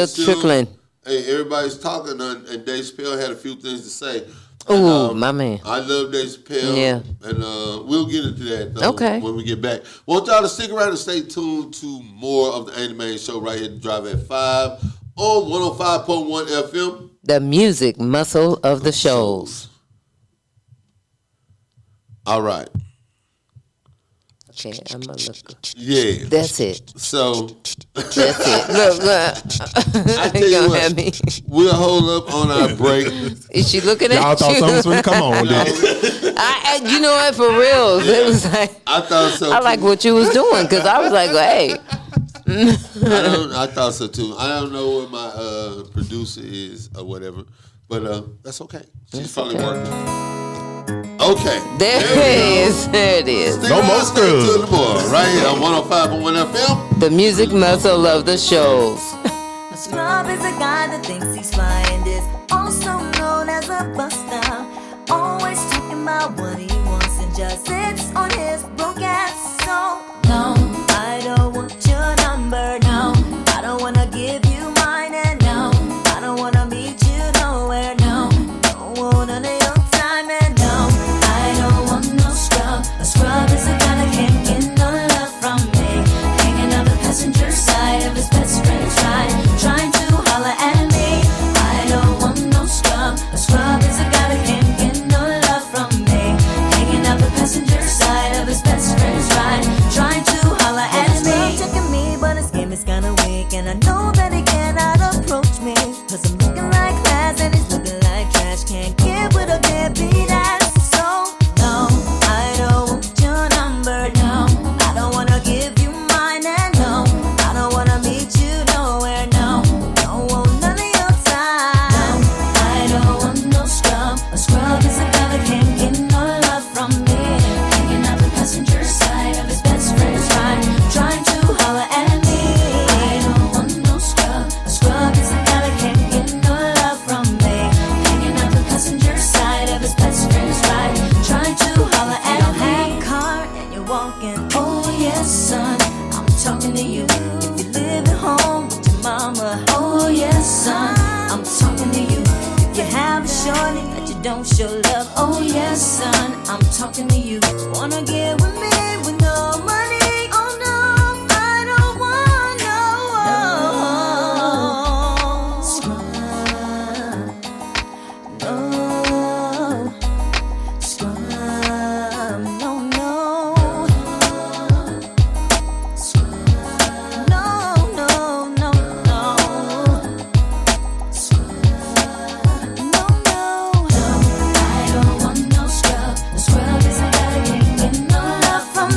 trickling. Hey, everybody's talking, and Dave Chappelle had a few things to say. Oh, my man. I love Dave Chappelle. Yeah. And we'll get into that, though, when we get back. Want y'all to stick around and stay tuned to more of the Andy Show right here at Drive at 5 on 105.1 FM. The music muscle of the shows. All right. Okay, I'm a looker. Yeah. That's it. So. That's it. Look. I tell you what, we'll hold up on our break. Is she looking at you? Y'all thought something was going to come on, did you know what, for real. It was like, I thought so, I like what you was doing, because I was like, hey. I thought so, too. I don't know what my producer is or whatever, but that's okay. She's probably working. Okay. There it is. There it is. No more screws. Right here on 105.1 FM. The music muscle of the shows. A scrub is a guy that thinks he's fly and is also known as a buster. about what he wants and just sits on his broke ass. So no, I don't want your number. No, I don't wanna give you mine. And no, I don't wanna meet you nowhere. No, don't want none of your time. And no, I don't want no scrub. A scrub is a guy that can't get no love from me. Hanging on the passenger side of his best friend's ride, trying to holler at me. I don't want no scrub. A scrub is a guy that can't get no love from me. Hanging out the passenger side of his best friend's ride, trying to holler at me. He's checking me, but his game is kinda weak, and I know that he cannot approach me, 'cause I'm looking like class and he's looking like trash. Can't get with a deadbeat ass. So no, I don't want your number. No, I don't wanna give you mine. And no, I don't wanna meet you nowhere. No, don't want none of your time. No, I don't want no scrub. A scrub is a guy that can't get no love from me. Hanging out the passenger side of his best friend's ride, trying to holler at me. I don't want no scrub. A scrub is a guy that can't get no love from me. Hanging out the passenger side of his best friend's ride, trying to holler at me. You don't have a car and you're walking. Oh yes, son, I'm talking to you. If you live at home with your mama. Oh yes, son, I'm talking to you. If you have a shorty that you don't show love. Oh yes, son, I'm talking to you. Wanna get with me with no money? Oh no, I don't want no scrub. No scrub. No, no. No, no, no, no. No, no, no. I don't want no scrub. A scrub is a guy that can't get no love from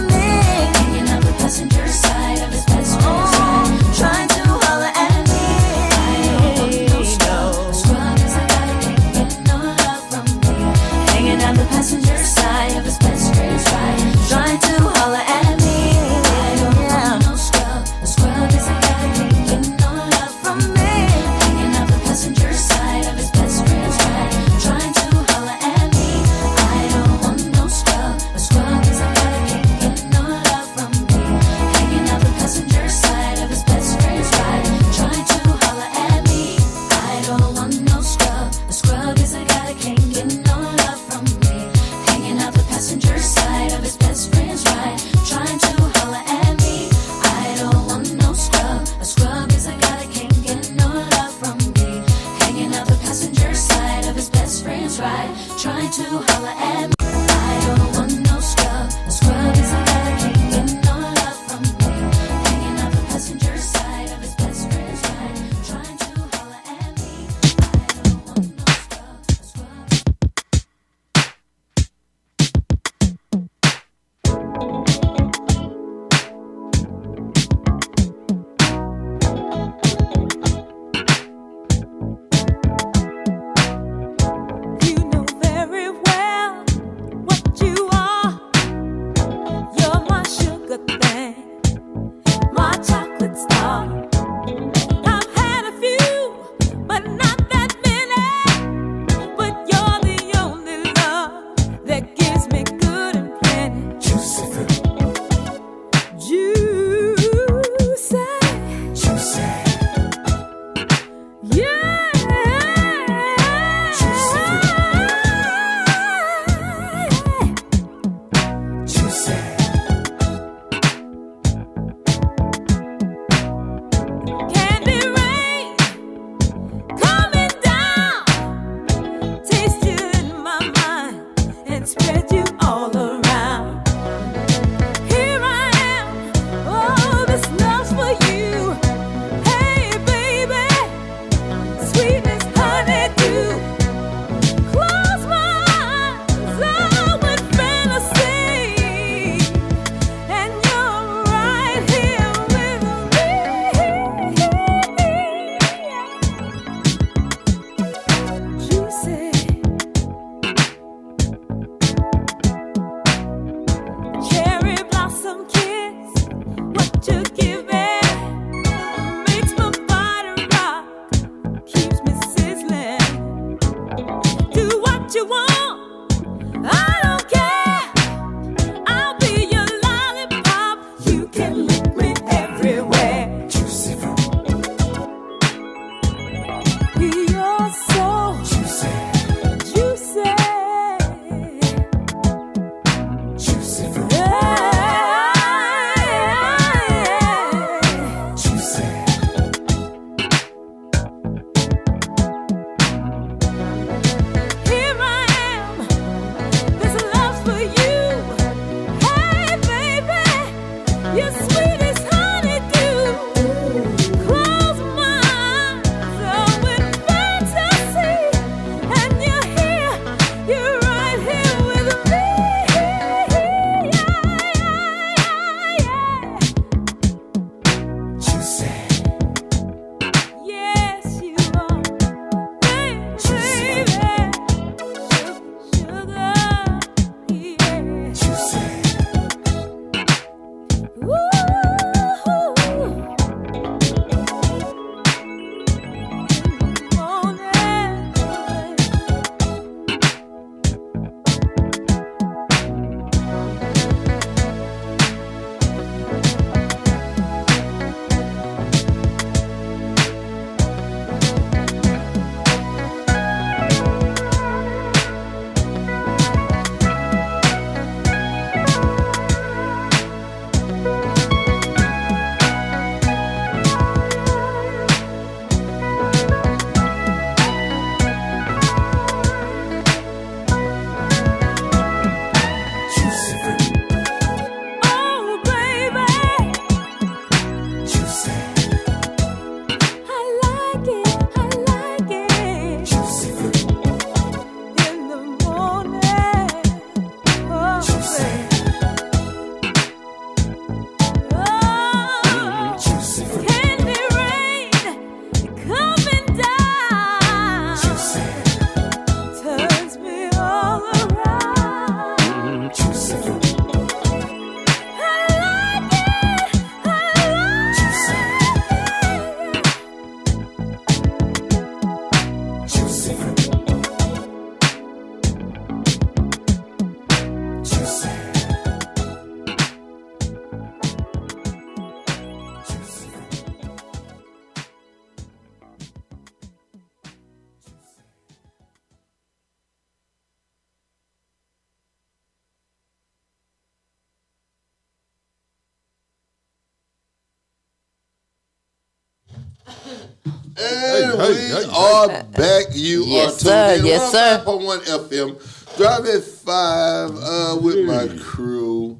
we are back. You Yes, are sir. tuned in. Yes, sir. 105.1 FM. Drive at 5 with my crew.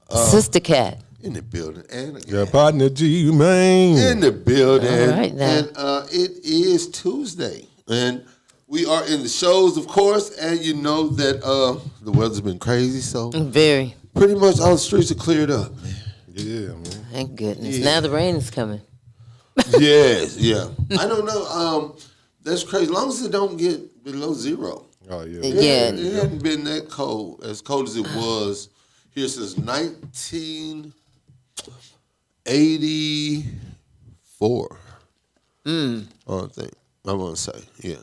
Sister Cat. In the building. And Your partner G man. in the building. All right, now. And it is Tuesday. And we are in the shows, of course. And you know that the weather's been crazy. So Very. pretty much all the streets are cleared up. Yeah, man. Thank goodness. Yeah. Now the rain is coming. Yes, yeah. I don't know. That's crazy. As long as it don't get below zero. Oh yeah. Yeah. It hadn't been that cold, as cold as it was here since 1984. I want to say, yeah.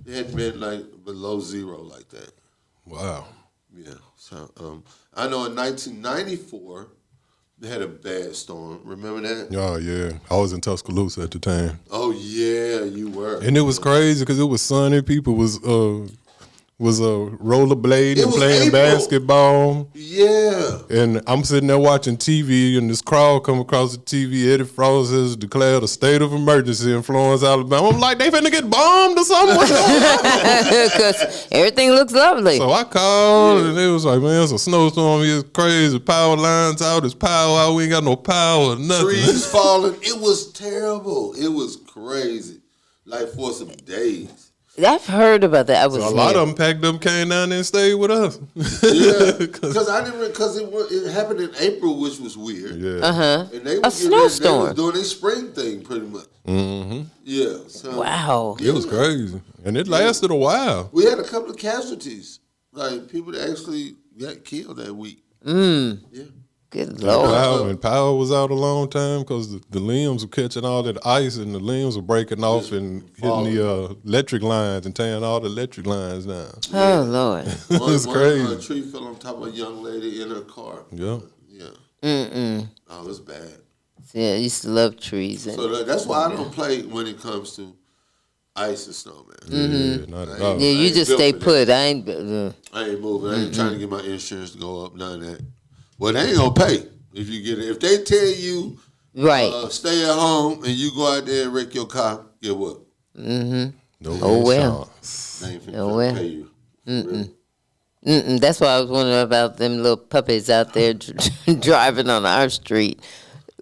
It hadn't been like below zero like that. Wow. Yeah. So I know in 1994 they had a bad storm. Remember that? Oh yeah. I was in Tuscaloosa at the time. Oh yeah, you were. And it was crazy because it was sunny. People was rollerblading It and was playing April. basketball. Yeah. And I'm sitting there watching TV, and this crowd come across the TV. Eddie Frost has declared a state of emergency in Florence, Alabama. I'm like, they finna get bombed or something. What's going on? Because everything looks lovely. So I called, and it was like, man, it's a snowstorm. It's crazy. Power lines out. It's power out. We ain't got no power. Nothing. Trees falling. It was terrible. It was crazy. Like for some days. I've heard about that. I was So a lot here. of them packed up, came down there and stayed with us. Yeah, because it happened in April, which was weird. Yeah. And they A were snowstorm. They was doing their spring thing pretty much. Mm-hmm. Yeah. So Wow. It was crazy. And it lasted a while. we had a couple of casualties, like people that actually got killed that week. Yeah. Good Lord. Power was out a long time because the limbs were catching all that ice and the limbs were breaking off and hitting the electric lines and tearing all the electric lines down. Oh, Lord. It's crazy. A tree fell on top of a young lady in her car. Yeah. Yeah. Mm-mm. Oh, it was bad. Yeah, I used to love trees. And, So that's why I don't play when it comes to ice and snow, man. Yeah, not at all. yeah, you ain't just built stay for that. put. I ain't. I ain't moving. I ain't trying to get my insurance to go up. None of that. Well, they ain't gonna pay if you get it. If they tell you Right. stay at home and you go out there and wreck your car, get what? No Oh, well. insurance. They ain't finna Oh, well. pay you. That's why I was wondering about them little puppies out there driving on our street.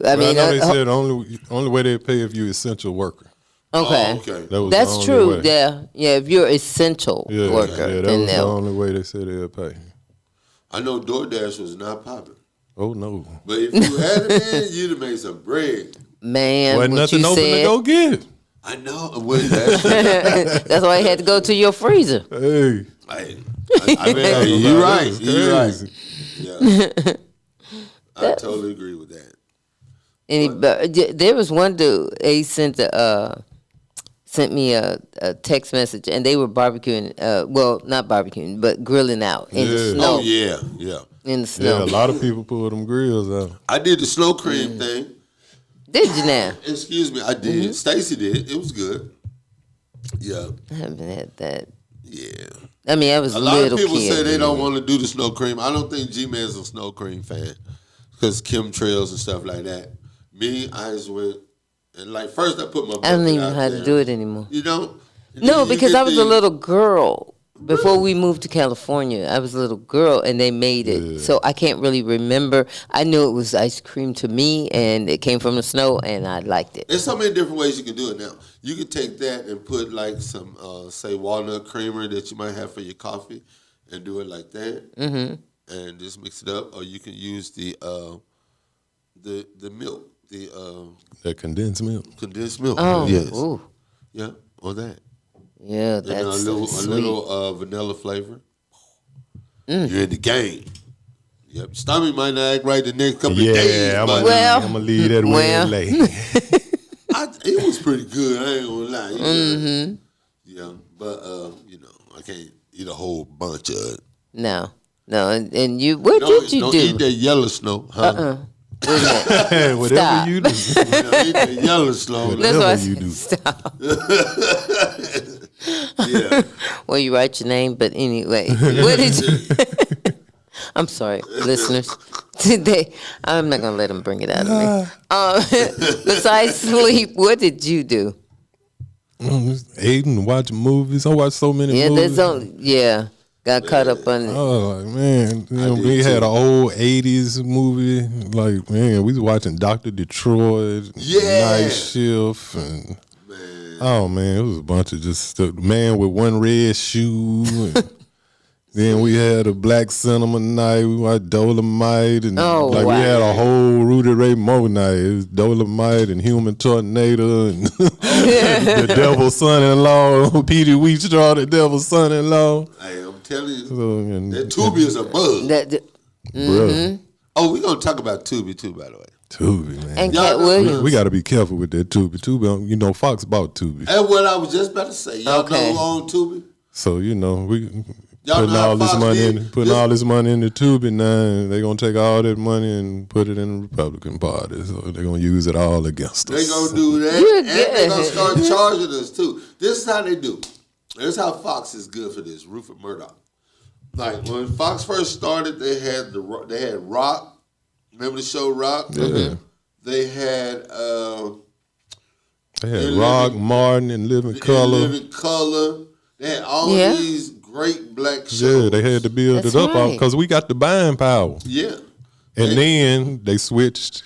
I Well, I mean, know they said only way they pay if you're essential worker. okay. Oh, okay. That was That's the only true. way. Yeah. If you're essential Yeah, worker, yeah, that then was the they'll. only way they said they'll pay. I know DoorDash was not popular, Oh no, but if you had it in, you'd have made some bread. Man, wasn't what nothing you open to said. go get. I know. Well, that's, That's why you had to go to your freezer. Hey, I mean, you're right. You're right. Yeah. I totally agree with that. There was one dude. He sent me a text message, and they were barbecuing. Well, not barbecuing, but grilling out in the Yeah. snow. Oh yeah, yeah. In the yeah, snow. a lot of people pull them grills out. I did the snow cream thing. Did you now? Excuse me, I did. Stacy did. It was good. Yeah, I haven't had that. yeah. I mean, I was A a lot little of people kid. say they don't want to do the snow cream. I don't think G-Man's a snow cream fan because chemtrails and stuff like that. Me, I just went and like first I put my. I don't bucket even know out how there. to do it anymore. You know? No, You because get I was the- a little girl before we moved to California. I was a little girl, and they made it. So I can't really remember. I knew it was ice cream to me, and it came from the snow, and I liked it. There's so many different ways you can do it now. You can take that and put like some, say, walnut creamer that you might have for your coffee, and do it like that, and just mix it up. Or you can use the milk, That condensed milk. condensed milk. Oh, yes, ooh. yeah, or that. Yeah, And that's a little, sweet. vanilla flavor. You're in the game. Yep, stomach might not act right the next couple of days, Yeah, I'm but gonna leave that well. way late. it was pretty good. I ain't gonna lie. Yeah, but I can't eat a whole bunch of it. No, and you. What No, did you don't do? eat that yellow snow, huh? Wait a minute. Hey, whatever Stop. you do. Eat that yellow snow. That's why I you said do. stop. Yeah. Well, you write your name, but anyway, what did you? I'm sorry, listeners. Today, I'm not gonna let them bring it out of me. Besides sleep, what did you do? Aiden watching movies. I watch so many Yeah, movies. got caught up on it. Oh, like, man, you know, did we had too. an old 80s movie. Like, man, we was watching Dr. Detroit, Yeah. Night Shift, and oh, man, it was a bunch of just the man with one red shoe. And then we had a Black Cinema night. We watched Dolomite, and Oh, like wow. we had a whole Rudy Ray Moore night. It was Dolomite and Human Tornado and the Devil's Son-in-Law, Petey Wheatstraw, the Devil's Son-in-law. Hey, I'm telling you, So, and, that Tubi is a bug. brother, Oh, we're gonna talk about Tubi too, by the way. Tubi, man. And Y'all Cat know- Williams. We got to be careful with that Tubi. Tubi, you know, Fox bought Tubi. That's what I was just about to say. Y'all Okay. know who own Tubi? So, you know, we Y'all putting know how all this Fox money did? in, putting all this money into Tubi now, and they're going to take all that money and put it in the Republican Party. So they're going to use it all against us. They gonna do that, You're and they gonna good. start charging us too. This is how they do. This is how Fox is good for this. Rupert Murdoch. Like when Fox first started, they had Rock. Remember the show Rock? Yeah. They had They had They Rock, Living- Martin, and Living Color. Living Color. They had all Yeah. these great black shows. Yeah, they had to build That's it up right. because we got the buying power. Yeah, And then they switched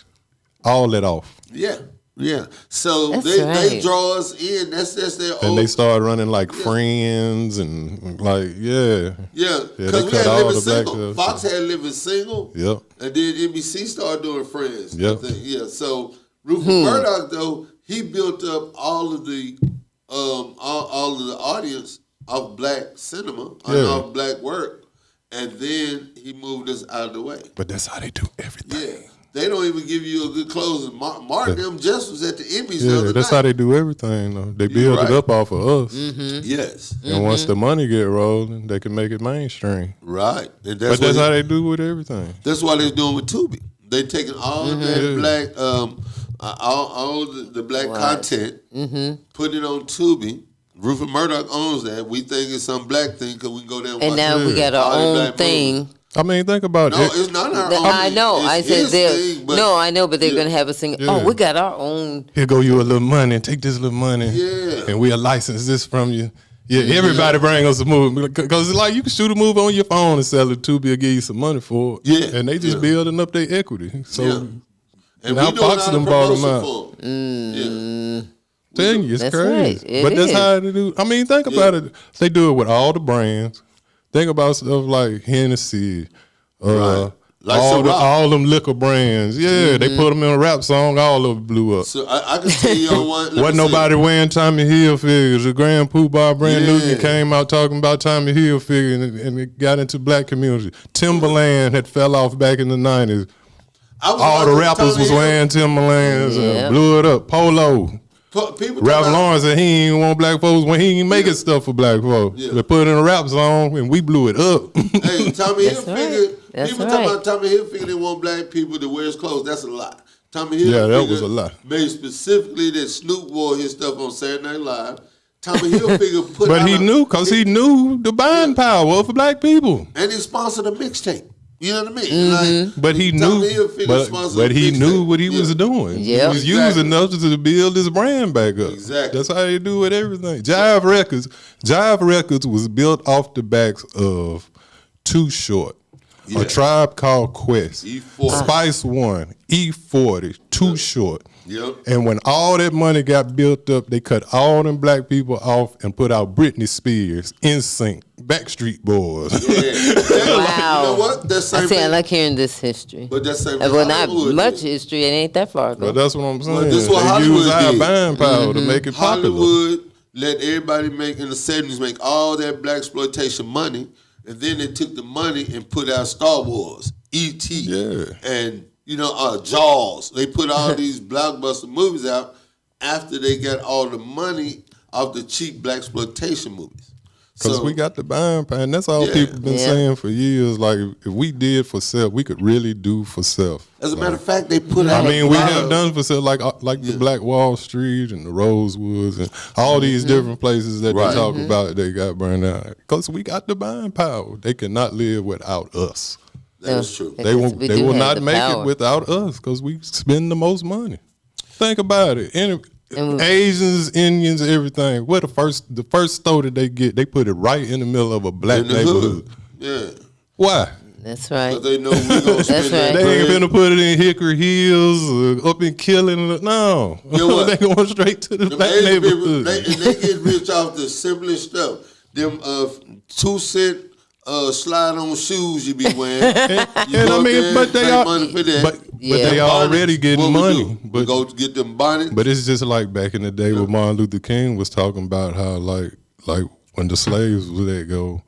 all that off. yeah, yeah. So That's they right. draw us in. That's their And old. they started running like Friends and like, yeah. Yeah, they because we cut had all Living the black Single. stuff. Fox had Living Single. Yep. And then NBC started doing Friends. I Yep. think. Yeah. So Rupert Murdoch, though, he built up all of the all of the audience of black cinema and Yeah. of black work, and then he moved us out of the way. But that's how they do everything. Yeah. They don't even give you a good closing. Martin them just was at the Emmys the Yeah, other that's night. how they do everything. Though. They build right. it up off of us. Yes. And once the money get rolling, they can make it mainstream. Right. And But that's how they do with everything. That's what they're doing with Tubi. They taking all of that Yeah. black, all the black content, putting it on Tubi. Rupert Murdoch owns that. We think it's some black thing because we can go there and And watch now we got our all the own black thing. movies. I mean, think about No, it. it's not our own. I know. It's I said his they're thing, but no, I know, but they're Yeah. gonna have us sing. Yeah. Oh, we got our own. Here go you a little money. Take this little money. Yeah. And we'll license this from you. Yeah, everybody bring us a movie. Because it's like you can shoot a movie on your phone and sell it to be give you some money for it. Yeah. And they just Yeah. building up their equity. So Yeah. And now we doing Fox all done the bought 'em promotion out. for 'em. Tell you, it's That's crazy. right. It But that's is. how they do. I mean, think about it. They do it with all the brands. Think about stuff like Hennessy, Right. Like all Ciroc. all them liquor brands. Yeah, they put them in a rap song. All of it blew up. So I can tell you on one. let me Wasn't see. nobody wearing Tommy Hilfiger. The Grand Poobah brand Yeah. Nugent came out talking about Tommy Hilfiger and it got into black community. Timberland had fell off back in the 90s. I was All the watching rappers Tommy was Hill. wearing Timberlands Yeah. and blew it up. Polo. People Ralph talking about- Lauren said he ain't want black folks when he ain't making stuff for black folks. Yeah. They put it in a rap song and we blew it up. Hey, Tommy That's Hilfiger. right. That's People right. talking about Tommy Hilfiger. They want black people to wear his clothes. That's a lie. Tommy Hilfiger. Yeah, that was a lie. Made specifically that Snoop wore his stuff on Saturday Night Live. Tommy Hilfiger put But out he knew because he knew the buying power for black people. and he sponsored a mixtape. You know what I mean? Like, But he Tommy knew, Hilfiger sponsored but a he mixtape. knew what he Yeah. was doing. Yep. He was Exactly. using those to build his brand back up. Exactly. That's how they do with everything. Jive Records was built off the backs of Too Short, Yeah. A Tribe Called Quest, E40. Spice One, E40, Too Short. Yep. And when all that money got built up, they cut all them black people off and put out Britney Spears, NSYNC, Backstreet Boys. Yeah. Wow. You know what? That's I same say I thing. like hearing this history. But that's same Well, thing not Hollywood much did. history. It ain't that far ago. But that's what I'm saying. Well, this is what they Hollywood use our did. buying power to make it popular. Hollywood let everybody make in the 70s make all that black exploitation money, and then they took the money and put out Star Wars, E.T. Yeah. and Jaws. They put all these blockbuster movies out after they got all the money off the cheap black exploitation movies. Because we got the buying power, and that's all Yeah. people been Yeah. saying for years. Like, if we did for self, we could really do for self. As a matter of fact, they put out. I mean, a we lot have of- done for self, like the Black Wall Street and the Rosewoods and all these different places that Right. they talk about they got burned out. Because we got the buying power. They cannot live without us. That's true. They will. We do They will have not the make power. it without us because we spend the most money. Think about it. Asians, Indians, everything. What the first store that they get, they put it right in the middle of a black In the neighborhood. hood. Yeah. Why? That's right. But they know we gonna spend right. that They ain't bread. finna put it in Hickory Hills or up in Killing. No. You know what? They going straight to the Them black Asian people, neighborhood. they get rich off the simplest stuff. Them 2-cent slide on shoes you be wearing. and I mean, but they are, money for that. but Yeah. they already getting What we money. do? We go get them bonnets. But it's just like back in the day when Martin Luther King was talking about how like when the slaves was let go,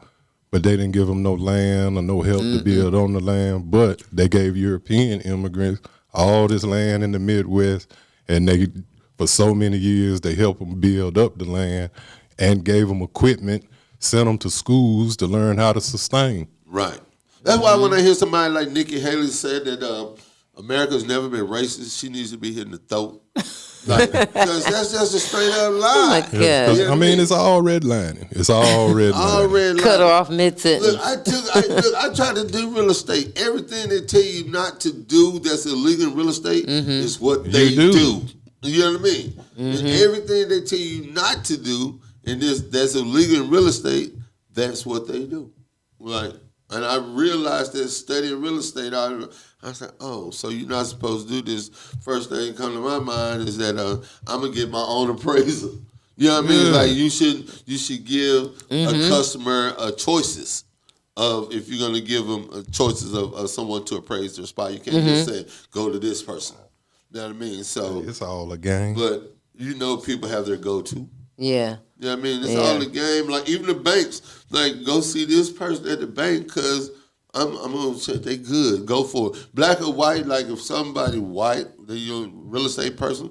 but they didn't give them no land or no help to build on the land, but they gave European immigrants all this land in the Midwest, and they for so many years they helped them build up the land and gave them equipment, sent them to schools to learn how to sustain. Right. That's why when I hear somebody like Nikki Haley said that America's never been racist, she needs to be hit in the throat. Because that's just a straight up lie. Oh my God. Yeah, 'cause, I mean, it's all redlining. It's all redlining. All red Cut line. off mid-sentence. Look, I try to do real estate. Everything they tell you not to do that's illegal in real estate is what they do. You know what I mean? And everything they tell you not to do and that's illegal in real estate, that's what they do. Right. And I realized that studying real estate, I said, oh, so you're not supposed to do this. First thing that come to my mind is that I'm gonna get my own appraisal. You know what I mean? Like you should give a customer choices of if you're gonna give them choices of someone to appraise their spot. You can't just say go to this person. You know what I mean? So It's all a game. but you know people have their go-to. Yeah. You know what I mean? It's all the game. Like even the banks, like go see this person at the bank because I'm gonna say they good. Go for it. Black or white, like if somebody white, you're a real estate person,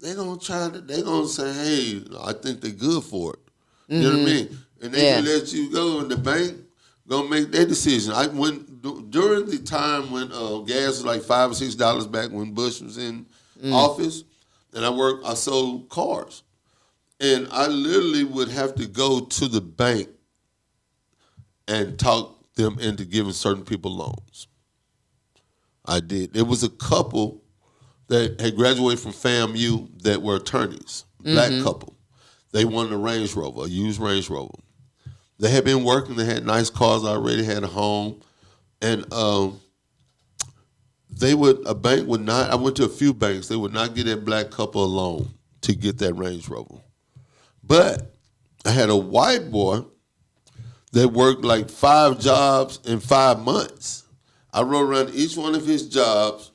they gonna say, hey, I think they good for it. You know what I mean? And they can let you go, and the bank gonna make their decision. I went during the time when gas was like $5 or $6 back when Bush was in office, and I sold cars. And I literally would have to go to the bank and talk them into giving certain people loans. I did. There was a couple that had graduated from FAMU that were attorneys, black couple. They wanted a Range Rover, a used Range Rover. They had been working. They had nice cars already, had a home. And a bank would not, I went to a few banks, they would not get that black couple a loan to get that Range Rover. But I had a white boy that worked like 5 jobs in 5 months. I rode around each one of his jobs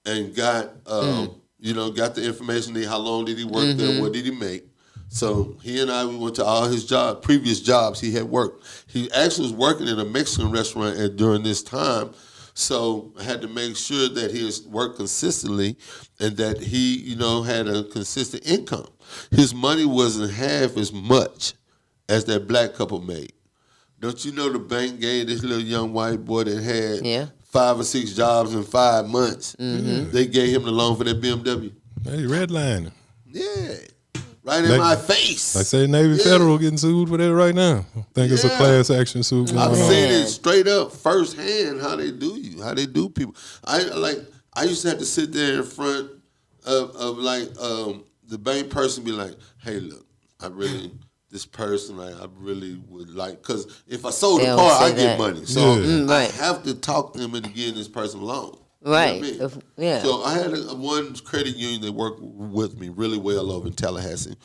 and got got the information. How long did he work there? What did he make? So he and we went to all his previous jobs he had worked. He actually was working in a Mexican restaurant during this time. So I had to make sure that he worked consistently and that he, had a consistent income. His money wasn't half as much as that black couple made. Don't you know the bank gave this little young white boy that had 5 or 6 jobs in 5 months? They gave him the loan for that BMW. Hey, redlining. Yeah. Right in my face. Like say Navy Federal getting sued for that right now. I think it's a class action suit going I've on. seen it straight up firsthand how they do you, how they do people. I used to have to sit there in front of the bank person be like, hey, look, this person, I really would like, because if I sold the car, I get money. So I have to talk to them into getting this person a loan. Right. You know what I mean? Yeah. So I had one credit union that worked with me really well over in Tallahassee.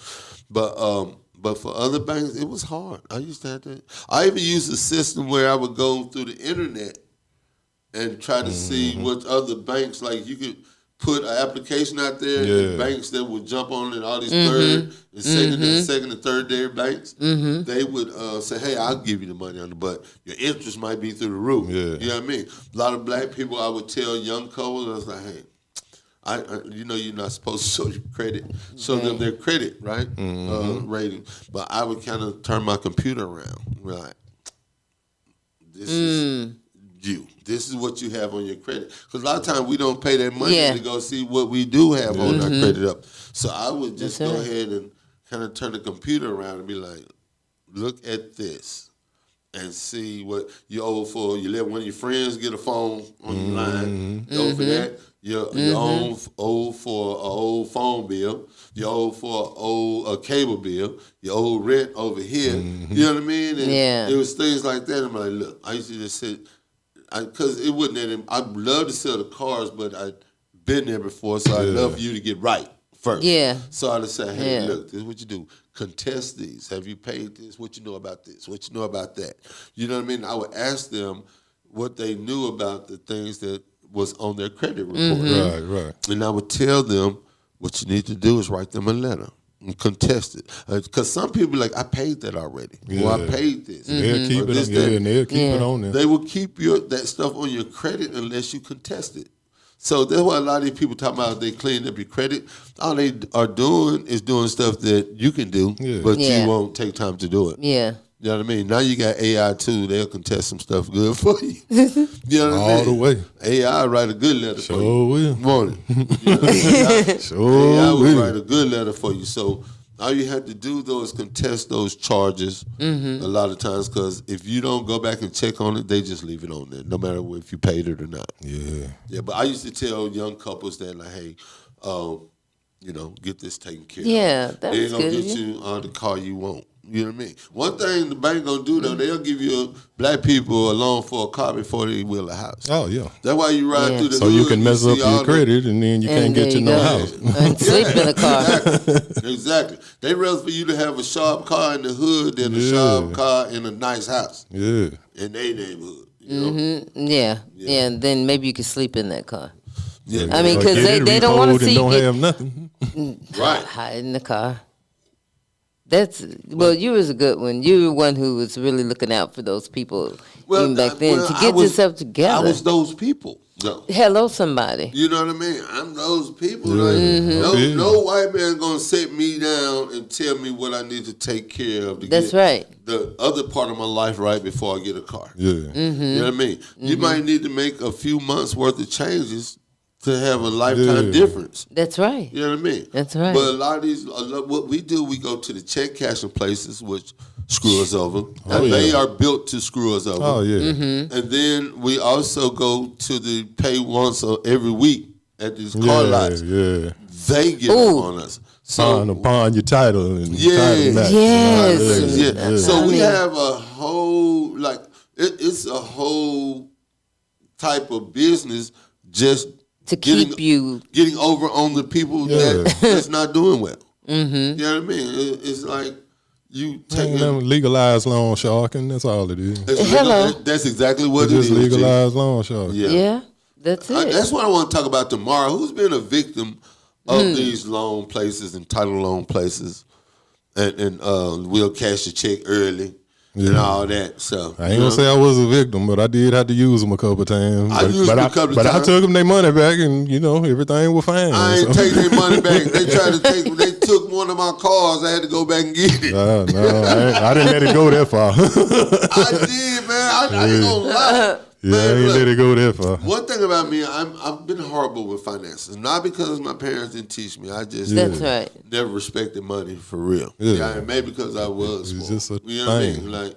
But for other banks, it was hard. I used to have to. I even used a system where I would go through the internet and try to see what other banks, like you could put an application out there, and banks that would jump on it, all these third and second and third day banks, they would say, hey, I'll give you the money on it, but your interest might be through the roof. Yeah. You know what I mean? A lot of black people, I would tell young couples, I was like, hey, you're not supposed to show your credit, show them their credit, right? Rating. But I would kind of turn my computer around. Like, this is you. This is what you have on your credit. Because a lot of times we don't pay that money to go see what we do have on our credit up. So I would just go ahead and kind of turn the computer around and be like, look at this and see what you owe for. You let one of your friends get a phone on your line. You owe for that. You owe for an old phone bill. You owe for an old cable bill. You owe rent over here. You know what I mean? And it was things like that. I'm like, look, I used to just sit, because it wasn't that. I'd love to sell the cars, but I'd been there before, so I'd love for you to get right first. Yeah. So I'd say, hey, look, this is what you do. Contest these. Have you paid this? What you know about this? What you know about that? You know what I mean? I would ask them what they knew about the things that was on their credit report. Right. And I would tell them what you need to do is write them a letter and contest it. Because some people like, I paid that already. Well, I paid this. They'll keep it and they'll keep it on there. They will keep that stuff on your credit unless you contest it. So that's why a lot of these people talk about they clean up your credit. All they are doing is doing stuff that you can do, but you won't take time to do it. Yeah. You know what I mean? Now you got AI too. They'll contest some stuff good for you. You know what I mean? All the way. AI write a good letter for you. Sure will. Morning. You know, AI will write a good letter for you. So all you have to do though is contest those charges a lot of times, because if you don't go back and check on it, they just leave it on there, no matter if you paid it or not. Yeah. But I used to tell young couples that like, hey, you know, get this taken care of. Yeah, that's good. They ain't gonna get you the car you want. You know what I mean? One thing the bank gonna do though, they'll give you black people a loan for a car before they will a house. Oh yeah. That's why you ride through the so hood, you can mess up your credit and then you can't get to no house. And sleep in a car. Exactly. They rather for you to have a sharp car in the hood than a sharp car in a nice house. Yeah. In their neighborhood. You know? Yeah, and then maybe you can sleep in that car. Yeah. I mean, because they don't want to see you get have nothing. Right. Hide in the car. You was a good one. You were one who was really looking out for those people even back then to get yourself together. I was those people. No. Hello, somebody. You know what I mean? I'm those people. Like, no white man gonna sit me down and tell me what I need to take care of to get the other part of my life right before I get a car. Yeah. You know what I mean? You might need to make a few months worth of changes to have a lifetime difference. That's right. You know what I mean? That's right. But a lot of what we do, we go to the check cashing places, which screw us over. They are built to screw us over. Oh, yeah. And then we also go to the pay once every week at these car lots. Yeah. They get up on us. So upon your title and title match. Yes. So we have a whole, like, it's a whole type of business just to keep you getting over on the people that's not doing well. You know what I mean? It's like you take legalized loan sharking. That's all it is. Hello. That's exactly what it is. Just legalized loan sharking. Yeah, that's it. That's what I want to talk about tomorrow. Who's been a victim of these loan places and title loan places, and we'll cash the check early. And all that. So I ain't gonna say I was a victim, but I did have to use them a couple of times. But I took them their money back, and everything was fine. I ain't take their money back. They took one of my cars. I had to go back and get it. No, I didn't let it go that far. I did, man. I ain't gonna lie. Yeah, man, I ain't let it go that far. One thing about me, I've been horrible with finances. Not because my parents didn't teach me. I just never respected money for real. Yeah, maybe because I was. It's just a you know what I mean? Like,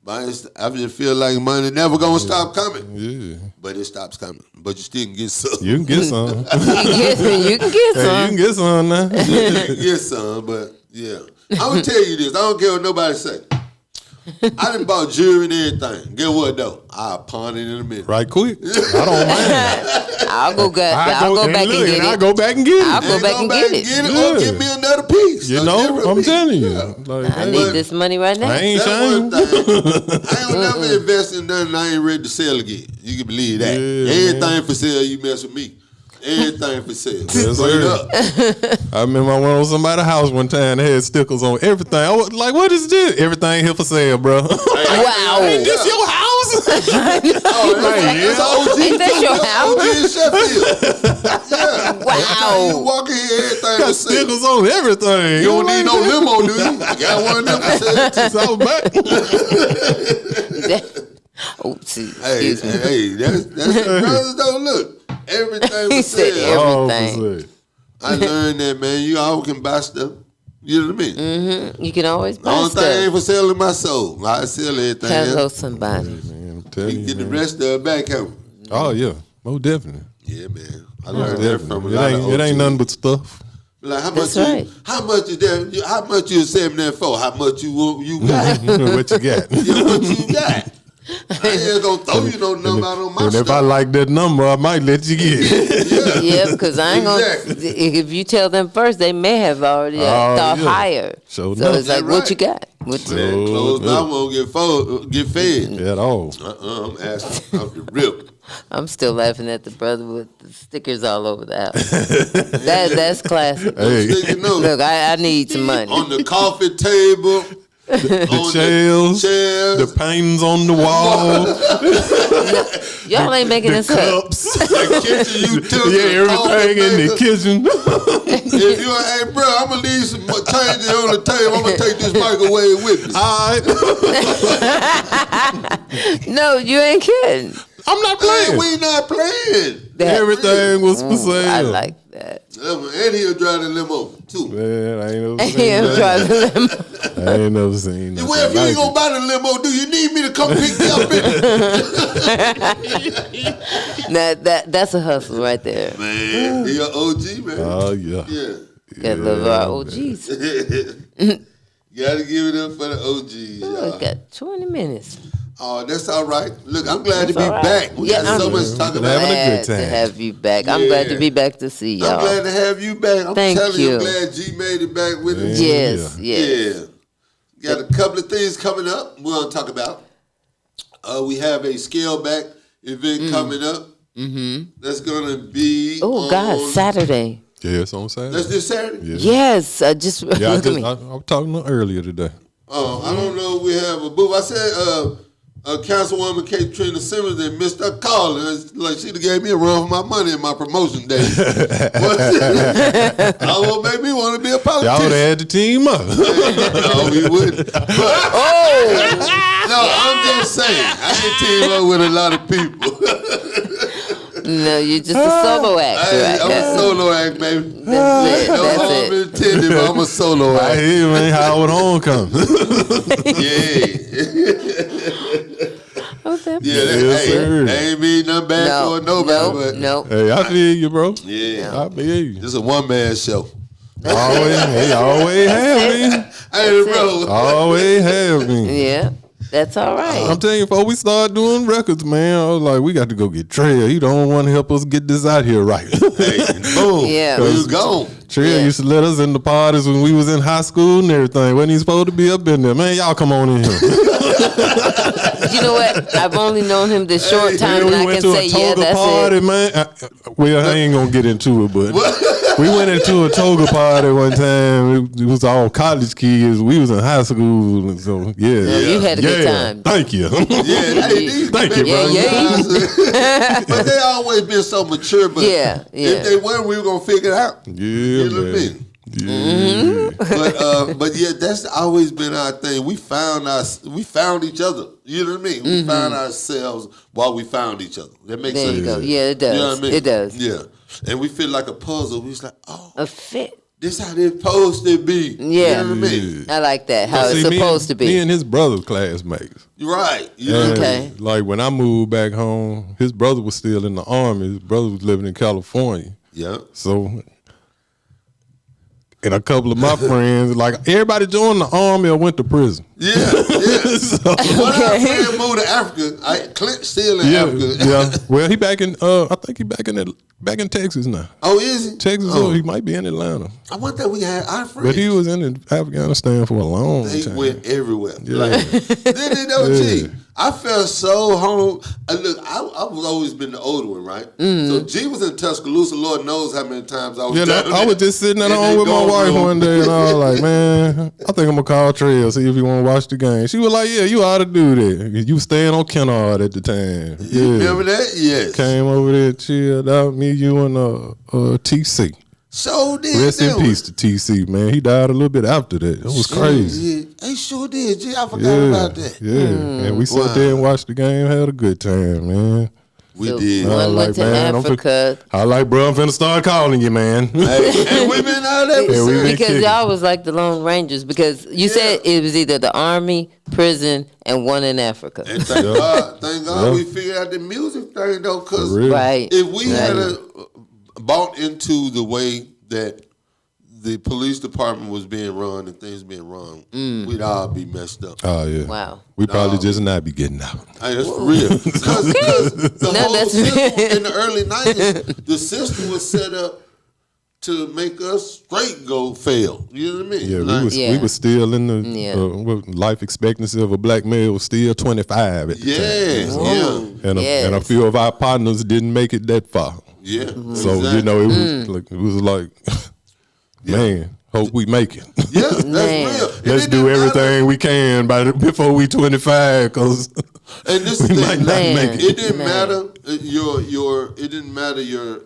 I just feel like money never gonna stop coming. Yeah, but it stops coming. But you still can get some. You can get some. You can get some. You can get some now. You can get some, but yeah. I'm gonna tell you this. I don't care what nobody say. I done bought jewelry and everything. Get what though? I'll pawn it in a minute. Right quick. I don't mind. I'll go back and get it. I'll go back and get it. I'll go back and get it. Or give me another piece. I'm telling you. I need this money right now. I ain't saying. I ain't never invest in nothing I ain't ready to sell again. You can believe that. Everything for sale, you mess with me. Everything for sale. I remember I went on somebody's house one time. They had stickers on everything. I was like, "What is this? Everything here for sale, bro." Wow, ain't this your house? Ain't that your house? Yeah. Wow. You walk in here, everything Got for sale. stickers on everything. You don't need no limo, do you? I got one of them for sale. It's all back. Hey, that's brothers don't look. Everything He for said sale. everything. I learned that, man. You always can buy stuff. You know what I mean? Mm-hmm. You can always The buy only stuff. thing ain't for sale in my soul. I sell everything. Hello, somebody. Man, I'm You telling can you, get the man. rest of it back home. Oh yeah, most definitely. Yeah, man. I learned that from a It lot ain't, of it ain't OGs. nothing but stuff. Like how That's much? right. How much is that? How much you saving that for? How much you got? What you got? Yeah, what you got? I ain't gonna throw you no number out on my And if stuff. I like that number, I might let you get it. Yeah, because I ain't gonna. Exactly. If you tell them first, they may have already Oh, thought yeah. higher. Sure So enough. it's like, That's what right. you got? What you, Man, closed yeah. mouth won't get fed. At all. I'm asking. I'm the rip. I'm still laughing at the brother with the stickers all over the house. That's classic. Hey. Sticky notes. Look, I need some money. On the coffee table. The chairs, the paintings on the wall, Y'all ain't making the this up. cups. the kitchen utensils. Yeah, everything in the kitchen. If you hey bro, I'm gonna leave some changes on the table. I'm gonna take this microwave with me. All right. No, you ain't kidding. I'm not Hey, playing. we not playing. That- Everything was for sale. I like that. And he'll drive the limo too. Man, I ain't never And seen him that. driving limo. I ain't never seen that. Well, if you ain't gonna buy the limo, do you need me to come pick you up? Now, that's a hustle right there. Man, he an OG, man. Oh yeah. Yeah. Gotta love our OGs. Gotta give it up for the OGs, Oh, y'all. we got 20 minutes. Oh, that's all right. Look, I'm glad to be all right. back. We Yeah, got so I'm much to talk having about. a good Glad to time. have you back. I'm glad to Yeah. be back to see I'm y'all. glad to have you back. I'm Thank telling you, I'm you. glad G made it back with us. Yes, yes. Yeah. Got a couple of things coming up we're going to talk about. We have a scale back event coming up. Mm-hmm. That's going to be Oh, God, on- Saturday. Yeah, it's on Saturday. That's this Saturday? Yeah. Yes, just Yeah, I, look at just, me. I was talking to her earlier today. Oh, I don't know if we have a booth. I said Councilwoman Katrina Simmons they missed her call. And it's like she'd have gave me a run for my money in my promotion day. I will make me want to be a Y'all would have politician. had the team up. No, we wouldn't. But, no, I'm just saying. I can team up with a lot of people. No, you're just a solo actor. Right? I'm a solo act, baby. That's it. No That's harm it. intended, but I'm a solo I act. hear you, man. Howard Homecoming. Yeah. What's that? Yeah, Yes, hey, sir. that ain't mean nothing bad for nobody, but no. Hey, I feel you, bro. yeah. I feel you. This is a one-man show. Always have me. Hey, bro. Always have me. Yeah, that's all right. I'm telling you, before we start doing records, man, I was like, we got to go get Trey. He don't want to help us get this out here right. Hey, boom. Yeah. We was gone. Trey Yeah. used to let us in the parties when we was in high school and everything. Wasn't he supposed to be up in there? Man, y'all come on in here. You know what? I've only known him this short time, we and I went can to say, a yeah, toga that's party, it. man. Well, I ain't gonna get into it, but we went into a toga party one time. It was all college kids. We was in high school, and so yeah. you had a good time. Thank you. Yeah, hey, these Thank you, baby bro. guys, but they always been so mature. But Yeah, yeah. if they weren't, we were gonna figure it out. Yeah, You know what I man. mean? Yeah. But yeah, that's always been our thing. We found each other. You know what I mean? We found ourselves while we found each other. That makes There sense. you go. Yeah, it does. You know what I mean? It does. Yeah, and we feel like a puzzle. We was like, oh, A fit. this how they supposed to be. Yeah. You know what I mean? I like that. How See, it's me supposed and- to Me be. and his brother classmates. You're right. You know And, what I mean? Okay. Like when I moved back home, his brother was still in the army. His brother was living in California. Yeah. So, and a couple of my friends, like everybody joined the army or went to prison. Yeah. Yeah. So, One of our friends moved to Africa. Clint still in yeah, Africa. yeah. Well, he back in. I think he back in Texas now. Oh, is he? Texas, Oh. or he might be in Atlanta. I wonder that we had our friends. But he was in Afghanistan for a long They time. went everywhere. Yeah. Like, didn't they know, Yeah. G? I felt so home. Look, I was always been the older one, right? So G was in Tuscaloosa. Lord knows how many times I was. Yeah, down I there. was just sitting at In home that with my dorm wife room. one day, and I was like, "Man, I think I'm gonna call Trey, see if he want to watch the game." She was like, "Yeah, you ought to do that. You was staying on Kennard at the time." You Yeah, remember that? Yes. came over there, chilled out. Me, you, and TC. So did. Rest in them. peace to TC, man. He died a little bit after that. It was Sure crazy. did. He sure did. G, I forgot Yeah, about that. yeah. And we sat Wow. there and watched the game, had a good time, man. We So did. I was one went to man, Africa I like, bro, I'm finna start calling you, man. Hey, and we been out there. Yeah, we been because kicking. y'all was like the Lone Rangers. Because you said it was either the Army, prison, and one in Africa. And thank God, Yeah. we figured out the music thing though, For because real. Right. if we had a bought into the way that the police department was being run and things being run, we'd all be messed up. Oh yeah. Wow. We probably just not be getting out. Hey, that's for real. Because the No, whole that's system real. in the early 90s, the system was set up to make us straight go fail. You know what I mean? Yeah, Like, we was still in the Yeah. life expectancy of a black male was still 25 at the yes, time. yeah, And a Yes. few of our partners didn't make it that far. yeah. So exactly. you know it was like man, hope we make it. Yeah, that's Man. real. And Let's it do didn't everything we can before we 25 cause And this we is the might thing. not Man. make it. It didn't Man. matter it didn't matter your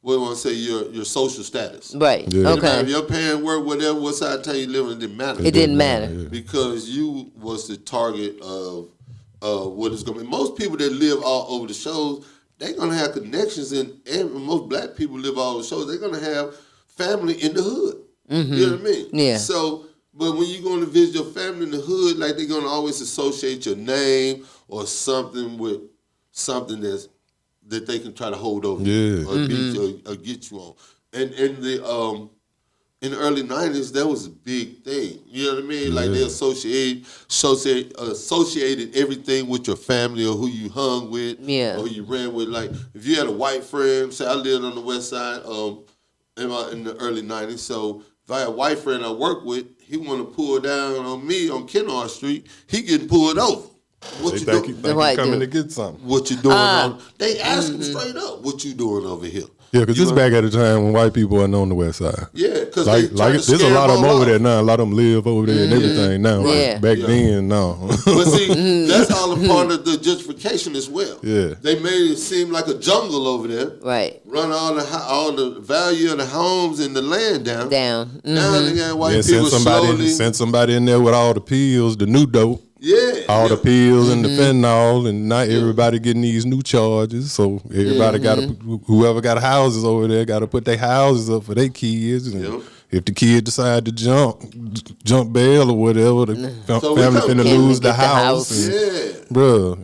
what do I want to say your social status. Right. Yeah. It didn't matter if Okay. your parents work, whatever, what side of town you live in, it didn't matter. It didn't matter. Because you was the target of what is going to be. Most people that live all over the shows, they're going to have connections, and most black people live all over the shows. They're going to have family in the hood. You know what I mean? Yeah. So, but when you're going to visit your family in the hood, like they're going to always associate your name or something with something that they can try to hold over you or beat you or get you on. And in the early 90s, that was a big thing. You know what I mean? Like they associated everything with your family or who you hung with or who you ran with. Like if you had a white friend, say I lived on the west side in the early 90s, so if I had a white friend I worked with, he want to pull down on me on Kennard Street, he getting pulled over. What They you think doing? you white coming dude. to get something. What you doing on? They ask him straight up, "What you doing over here?" Yeah, because You this know? back at a time when white people weren't on the west side. Yeah, because There's a lot of them over there now. A lot of them live over there and everything now. Yeah. Back then, no. But see, that's all a part of the gentrification as well. Yeah. They made it seem like a jungle over there. Right. Run all the value of the homes and the land down. Down. Now they got white Yeah, people slowly. send somebody in there with all the pills, the new dope, all the pills and the fentanyl, and not everybody getting these new charges. So everybody got to, whoever got houses over there, got to put their houses up for their kids. And if the kid decide to jump bail or whatever, the So we family come- finna Can lose we the get the house. house? And, bruh,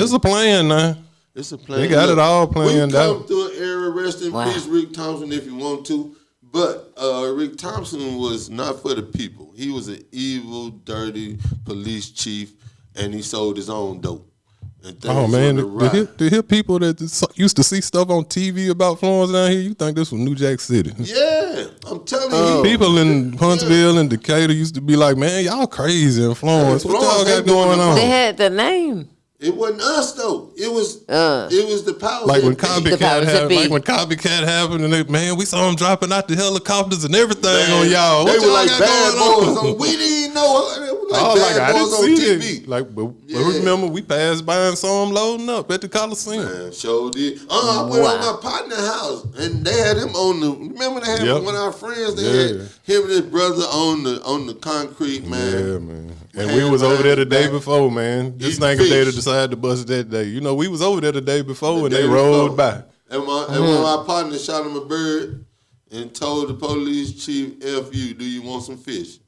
it's a plan now. It's a plan. They got it all planned we come out. through an era, rest in peace, Rick Thompson, if you want to. But Rick Thompson was not for the people. He was an evil, dirty police chief, and he sold his own dope. And Oh things man, were to the hip people that used to see stuff on TV about Florence down here, you think this was New Jack City? Yeah, I'm telling you. People in Huntsville and Decatur used to be like, man, y'all crazy in Florence. What Florence y'all got ain't doing going it. on? They had the name. It wasn't us though. It was the powers. Like when that be. The powers that be. Copycat happened, and man, we saw them dropping out the helicopters and everything on y'all. They What were y'all like got bad going boys. on? We didn't know. They were like Oh, bad like I boys didn't on see TV. it. Like, but Yeah. remember, we passed by and saw them loading up at the Coliseum. Man, sure did. I went on my partner house and they had him on the. Remember they had Yep. one of our friends. They Yeah. had him and his brother on the concrete, man. Yeah, man. And we was over there the day before, man. Just Eating think if they'd fish. have decided to bust that day. You know, we was over there the day before The and day they rolled before. by. And one of our partners shot him a bird and told the police chief, "F you, do you want some fish?"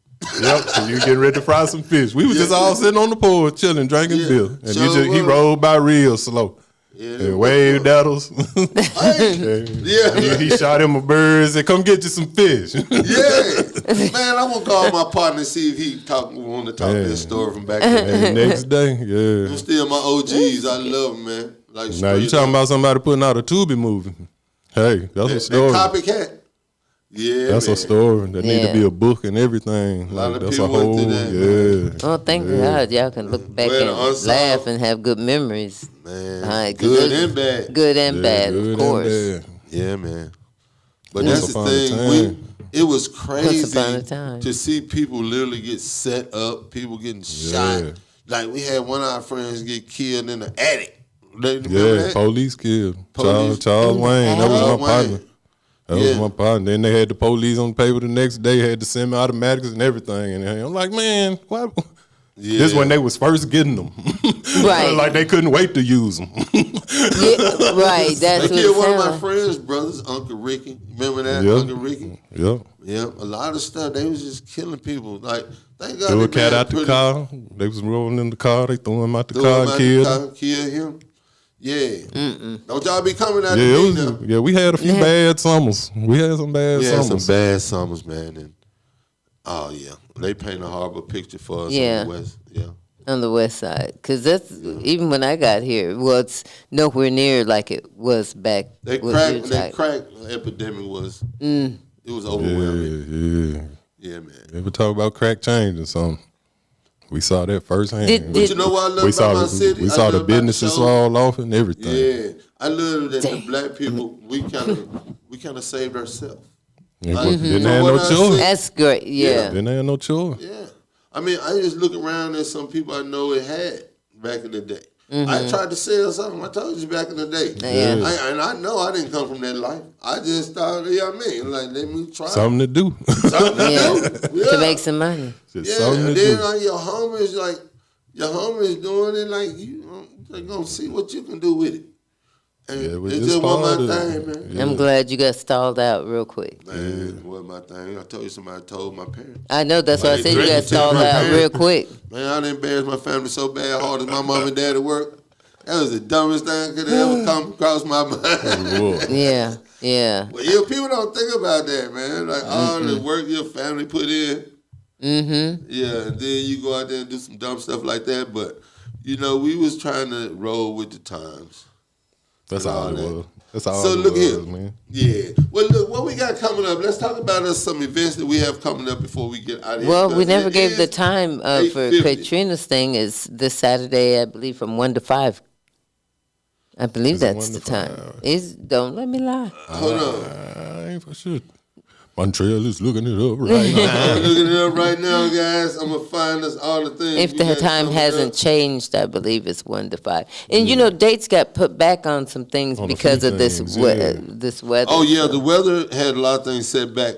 Yep, so you getting ready to fry some fish. We was just all sitting on the porch, chilling, drinking Yeah, beer. And sure he was. rolled by real slow. Yeah, And waved at us. Yeah. he shot him a bird and said, come get you some fish. Yeah, man, I'm gonna call my partner and see if he want to talk this story from back then. And the next day, yeah. I'm still my OGs. I love them, man. Like Now you talking about somebody putting out a Tubi movie. Hey, that's a that story. copycat? Yeah, That's man. a story. That need to Yeah. be a book and everything. A lot Like, of that's a people went whole, through that, yeah. Oh, thank God y'all can look back Well, and unsolved- laugh and have good memories. Man, Alright, 'cause good it's and bad. Good and Yeah, bad, good of and course. bad. Yeah, man. But Once that's the upon a thing. time. It was crazy upon a time. to see people literally get set up, people getting shot. Yeah. Like we had one of our friends get killed in the attic. They remember Yeah, that? police killed. Police. Charles Wayne. That was Charles my partner. Wayne. That was Yeah. my partner. Then they had the police on the paper the next day, had the semi-automatics and everything. And I'm like, man, why? Yeah. This when they was first getting them. Right. Like they couldn't wait to use them. Yeah, right. That's They what killed it one of my sounds. friends' brothers, Uncle Ricky. Remember that? Yeah. Uncle Ricky? Yeah. Yeah, a lot of stuff. They was just killing people. Like, thank God. Threw they a cat made out the pretty- car. They was rolling in the car. They threw him out the threw car him and out killed the him. car, killed him. Yeah. Don't y'all be coming out Yeah, of me now. we had a few bad summers. We had some bad We had summers. some bad summers, man. And oh yeah, they paint a horrible picture for us Yeah. on the West. Yeah. On the west side, because that's even when I got here, well, it's nowhere near like it was back. That what crack, you're that talking- crack epidemic was it was overwhelming. Yeah. Yeah, man. Ever talk about crack changing something? We saw that firsthand. Did- But you know what I love we about saw my city? we I saw love the about the businesses show. fall off and everything. Yeah, I love that the black people we kind of saved ourselves. Yeah, I- didn't from have what no I choice. see- That's great. Yeah. Didn't have no choice. Yeah, I mean, I just look around at some people I know it had back in the day. I tried to sell something. I told you back in the day. Yeah. And I know I didn't come from that life. I just thought, like, let me try Something to do. something to Yeah. do. Yeah. To make some money. Just Yeah, something to and then do. like your homies doing it, like they gonna see what you can do with it. And Yeah, we it just just wasn't started. my thing, man. Yeah. I'm glad you got stalled out real quick. Man, it wasn't my thing. I told you somebody told my parents. I know that's why I Like, said you got Drake stalled took my out parents. real quick. Man, I done embarrassed my family so bad hard as my mom and dad at work. That was the dumbest thing could have ever come across my mind. Whoa. Yeah. Yeah. Well, yeah, people don't think about that, man. Like all the work your family put in. Mm-hmm. Yeah, and then you go out there and do some dumb stuff like that. But we was trying to roll with the times. That's And all all it that. was. That's all So it look was, here. man. Yeah. Well, look, what we got coming up. Let's talk about some events that we have coming up before we get out of here. Well, we because never it gave the is time for 8:50. Katrina's thing is this Saturday, I believe, from 1 to 5. I believe Is it that's 1 the to time. 5? Don't let me lie. Hold on. I ain't for sure. Montreal is looking it up right now. I'm looking it up right now, guys. I'm going to find us all the things. If we the got time coming hasn't up. changed, I believe it's 1 to 5. And you know, dates got put back on some things On a because few of this things, this weather. Oh, yeah, the weather had a lot of things set back.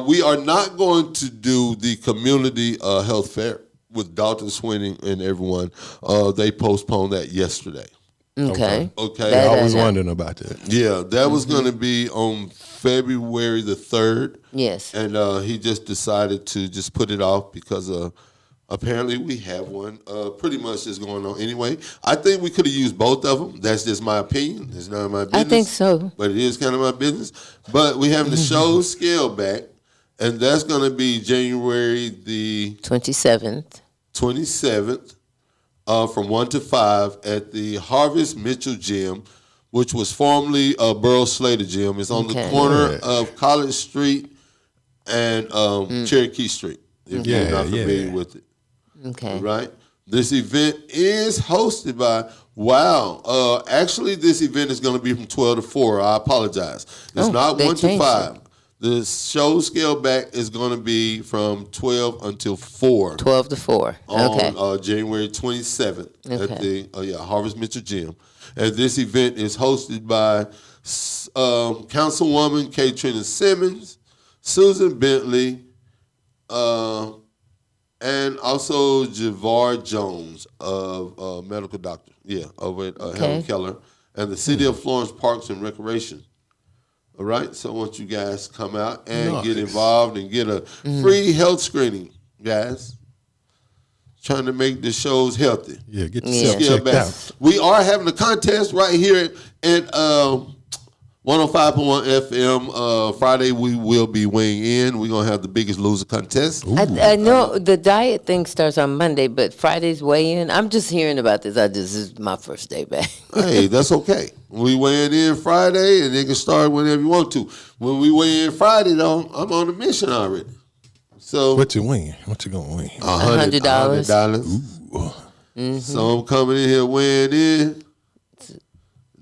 We are not going to do the community health fair with Dalton Sweeney and everyone. They postponed that yesterday. Okay. Okay. That I I was know. wondering about that. Yeah, that was going to be on February the 3rd. Yes. And he just decided to just put it off because apparently we have one pretty much just going on anyway. I think we could have used both of them. That's just my opinion. It's none of my business. I think so. But it is kind of my business. But we have the show scaled back, and that's going to be January the 27th. 27th from 1 to 5 at the Harvest Mitchell Gym, which was formerly Burroughs Slater Gym. It's on the Okay. corner of College Street and Cherokee Street, if you're Yeah, not yeah. familiar with it. Okay. Right? This event is hosted by, actually this event is going to be from 12 to 4. I apologize. It's not they 1 to changed 5. The show scale back is going to be from 12 until 4 12 to 4. Okay. on January 27th at Okay. the Harvest Mitchell Gym. And this event is hosted by Councilwoman Katrina Simmons, Susan Bentley, and also Javar Jones of medical doctor, over at Helen Keller, and the City of Florence Parks and Recreation. All right, so I want you guys to come out and get involved and get a free health screening, guys. Trying to make the shows healthy. Yeah, get Yeah. yourself Scale checked back. out. We are having a contest right here at 105.1 FM. Friday we will be weighing in. We're gonna have the Biggest Loser contest. I know the diet thing starts on Monday, but Friday's weigh-in. I'm just hearing about this. This is my first day back. Hey, that's okay. We weighing in Friday, and they can start whenever you want to. When we weigh in Friday, though, I'm on a mission already. So What you win? What you gonna win? $100. So I'm coming in here weighing in.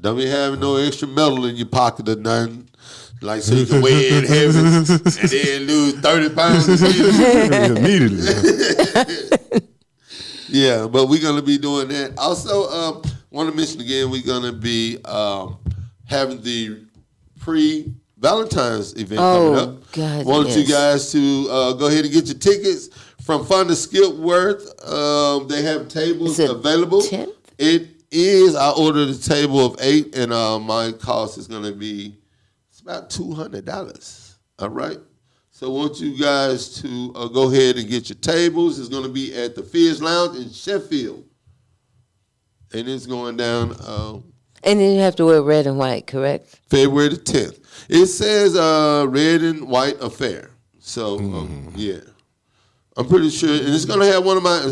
Don't be having no extra metal in your pocket or nothing. Like, so you can weigh in heavy and then lose 30 pounds. Immediately. Yeah, but we're going to be doing that. Also, want to mention again, we're going to be having the pre-Valentine's event coming up. God, Want you yes. guys to go ahead and get your tickets from Fonda Skipworth. They have tables Is it available. 10th? It is. I ordered a table of 8, and my cost is going to be about $200. All right. So I want you guys to go ahead and get your tables. It's going to be at the Fizz Lounge in Sheffield. And it's going down And then you have to wear red and white, correct? February the 10th. It says red and white affair. So, yeah. I'm pretty sure. And it's going to have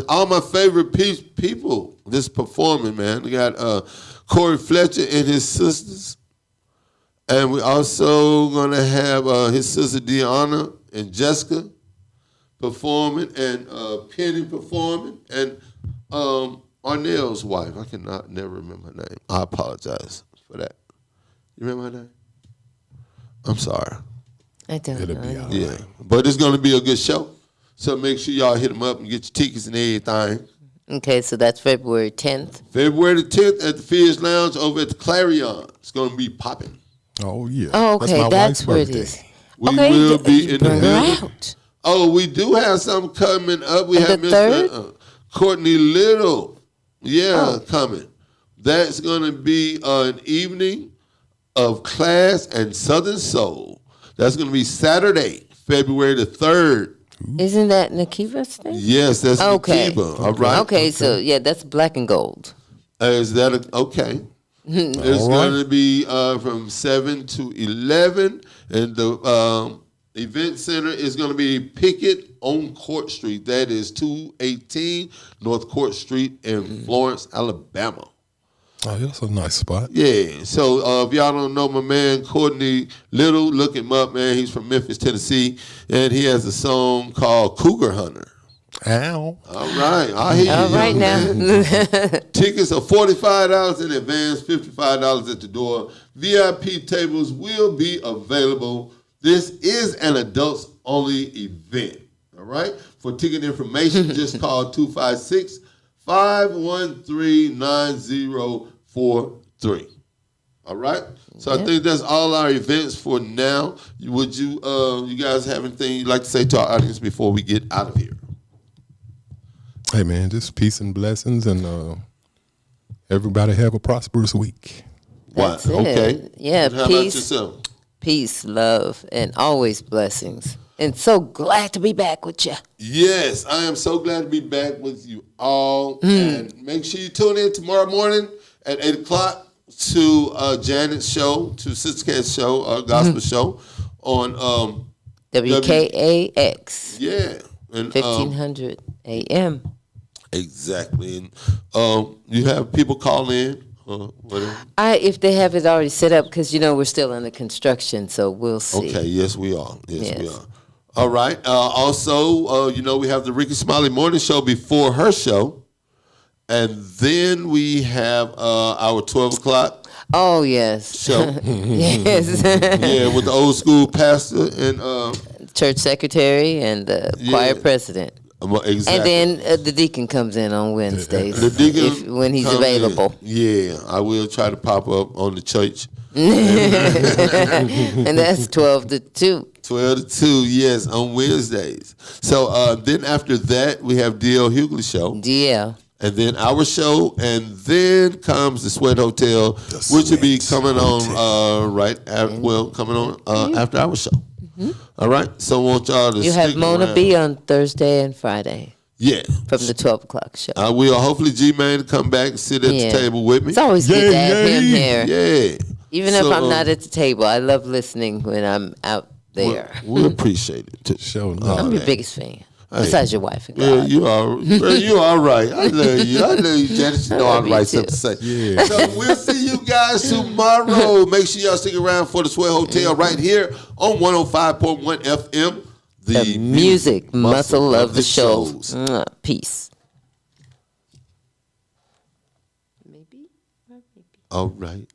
all my favorite people this performing, man. We got Corey Fletcher and his sisters. And we also going to have his sister Deanna and Jessica performing, and Penny performing, and Arnell's wife. I never remember her name. I apologize for that. You remember her name? I'm sorry. I don't It'll know. be all Yeah, right. but it's going to be a good show. So make sure y'all hit them up and get your tickets and everything. Okay, so that's February 10th. February the 10th at the Fierce Lounge over at the Clarion. It's going to be popping. Oh yeah. Oh, okay, my that's wife's where it birthday. is. We Okay, will you be in the bring her building. out. Oh, we do have something coming up. We have The Mr. third? Courtney Little. Yeah, Oh. coming. That's going to be an evening of class and Southern Soul. That's going to be Saturday, February the 3rd. Isn't that Nakiva's thing? Yes, that's Okay. Nakiba. All right. Okay, so yeah, that's black and gold. Is that okay? It's All going right. to be from 7 to 11, and the event center is going to be Pickett on Court Street. That is 218 North Court Street in Florence, Alabama. Oh, that's a nice spot. Yeah. So if y'all don't know my man Courtney Little, look him up, man. He's from Memphis, Tennessee, and he has a song called Cougar Hunter. Ow. All right. I hear you. All right young now. man. Tickets are $45 in advance, $55 at the door. VIP tables will be available. This is an adults only event. All right. For ticket information, just call 256-513-9043. All right. So I think that's all our events for now. Would you guys have anything you'd like to say to our audience before we get out of here? Hey man, just peace and blessings, and everybody have a prosperous week. That's it. Okay. Yeah, And how about peace. yourself? Peace, love, and always blessings. And so glad to be back with you. Yes, I am so glad to be back with you all. And make sure you tune in tomorrow morning at 8 o'clock to Janet's show, to Sister Cat's show, gospel show on WKAX, yeah. And 1500 AM. exactly. And you have people call in. Whatever. If they have it already set up, because we're still under construction, so we'll see. Okay, yes, we are. Yes, we Yes. are. All right. Also, we have the Ricky Smiley Morning Show before her show. And then we have our 12 o'clock Oh yes, show. yes. Yeah, with the old school pastor and Church secretary and the choir Yeah. president. exactly. And then the deacon comes in on Wednesdays the deacon when he's comes available. in. Yeah, I will try to pop up on the church. And that's 12 to 2. 12 to 2, yes, on Wednesdays. So then after that, we have D.L. Hughley Show. DL. And then our show, and then comes the Sweat Hotel, which will be coming on coming on after our show. All right, so I want y'all to You have stick Mona around. B on Thursday and Friday Yeah, from the 12 o'clock show. I will hopefully G-Man come back and sit at Yeah. the table with me. It's always good to have him here. Yeah, Even if So, I'm not at the table, I love listening when I'm out there. we appreciate it too. Show Oh, I'm your man. biggest fan. Besides your wife and God. Yeah, you are. Well, you are right. I love you. I love you, Janet. You know I all love the you right stuff too. to say. Yeah. So we'll see you guys tomorrow. Make sure y'all stick around for the Sweat Hotel right here on 105.1 FM. The music muscle of the show. shows. Peace. All right.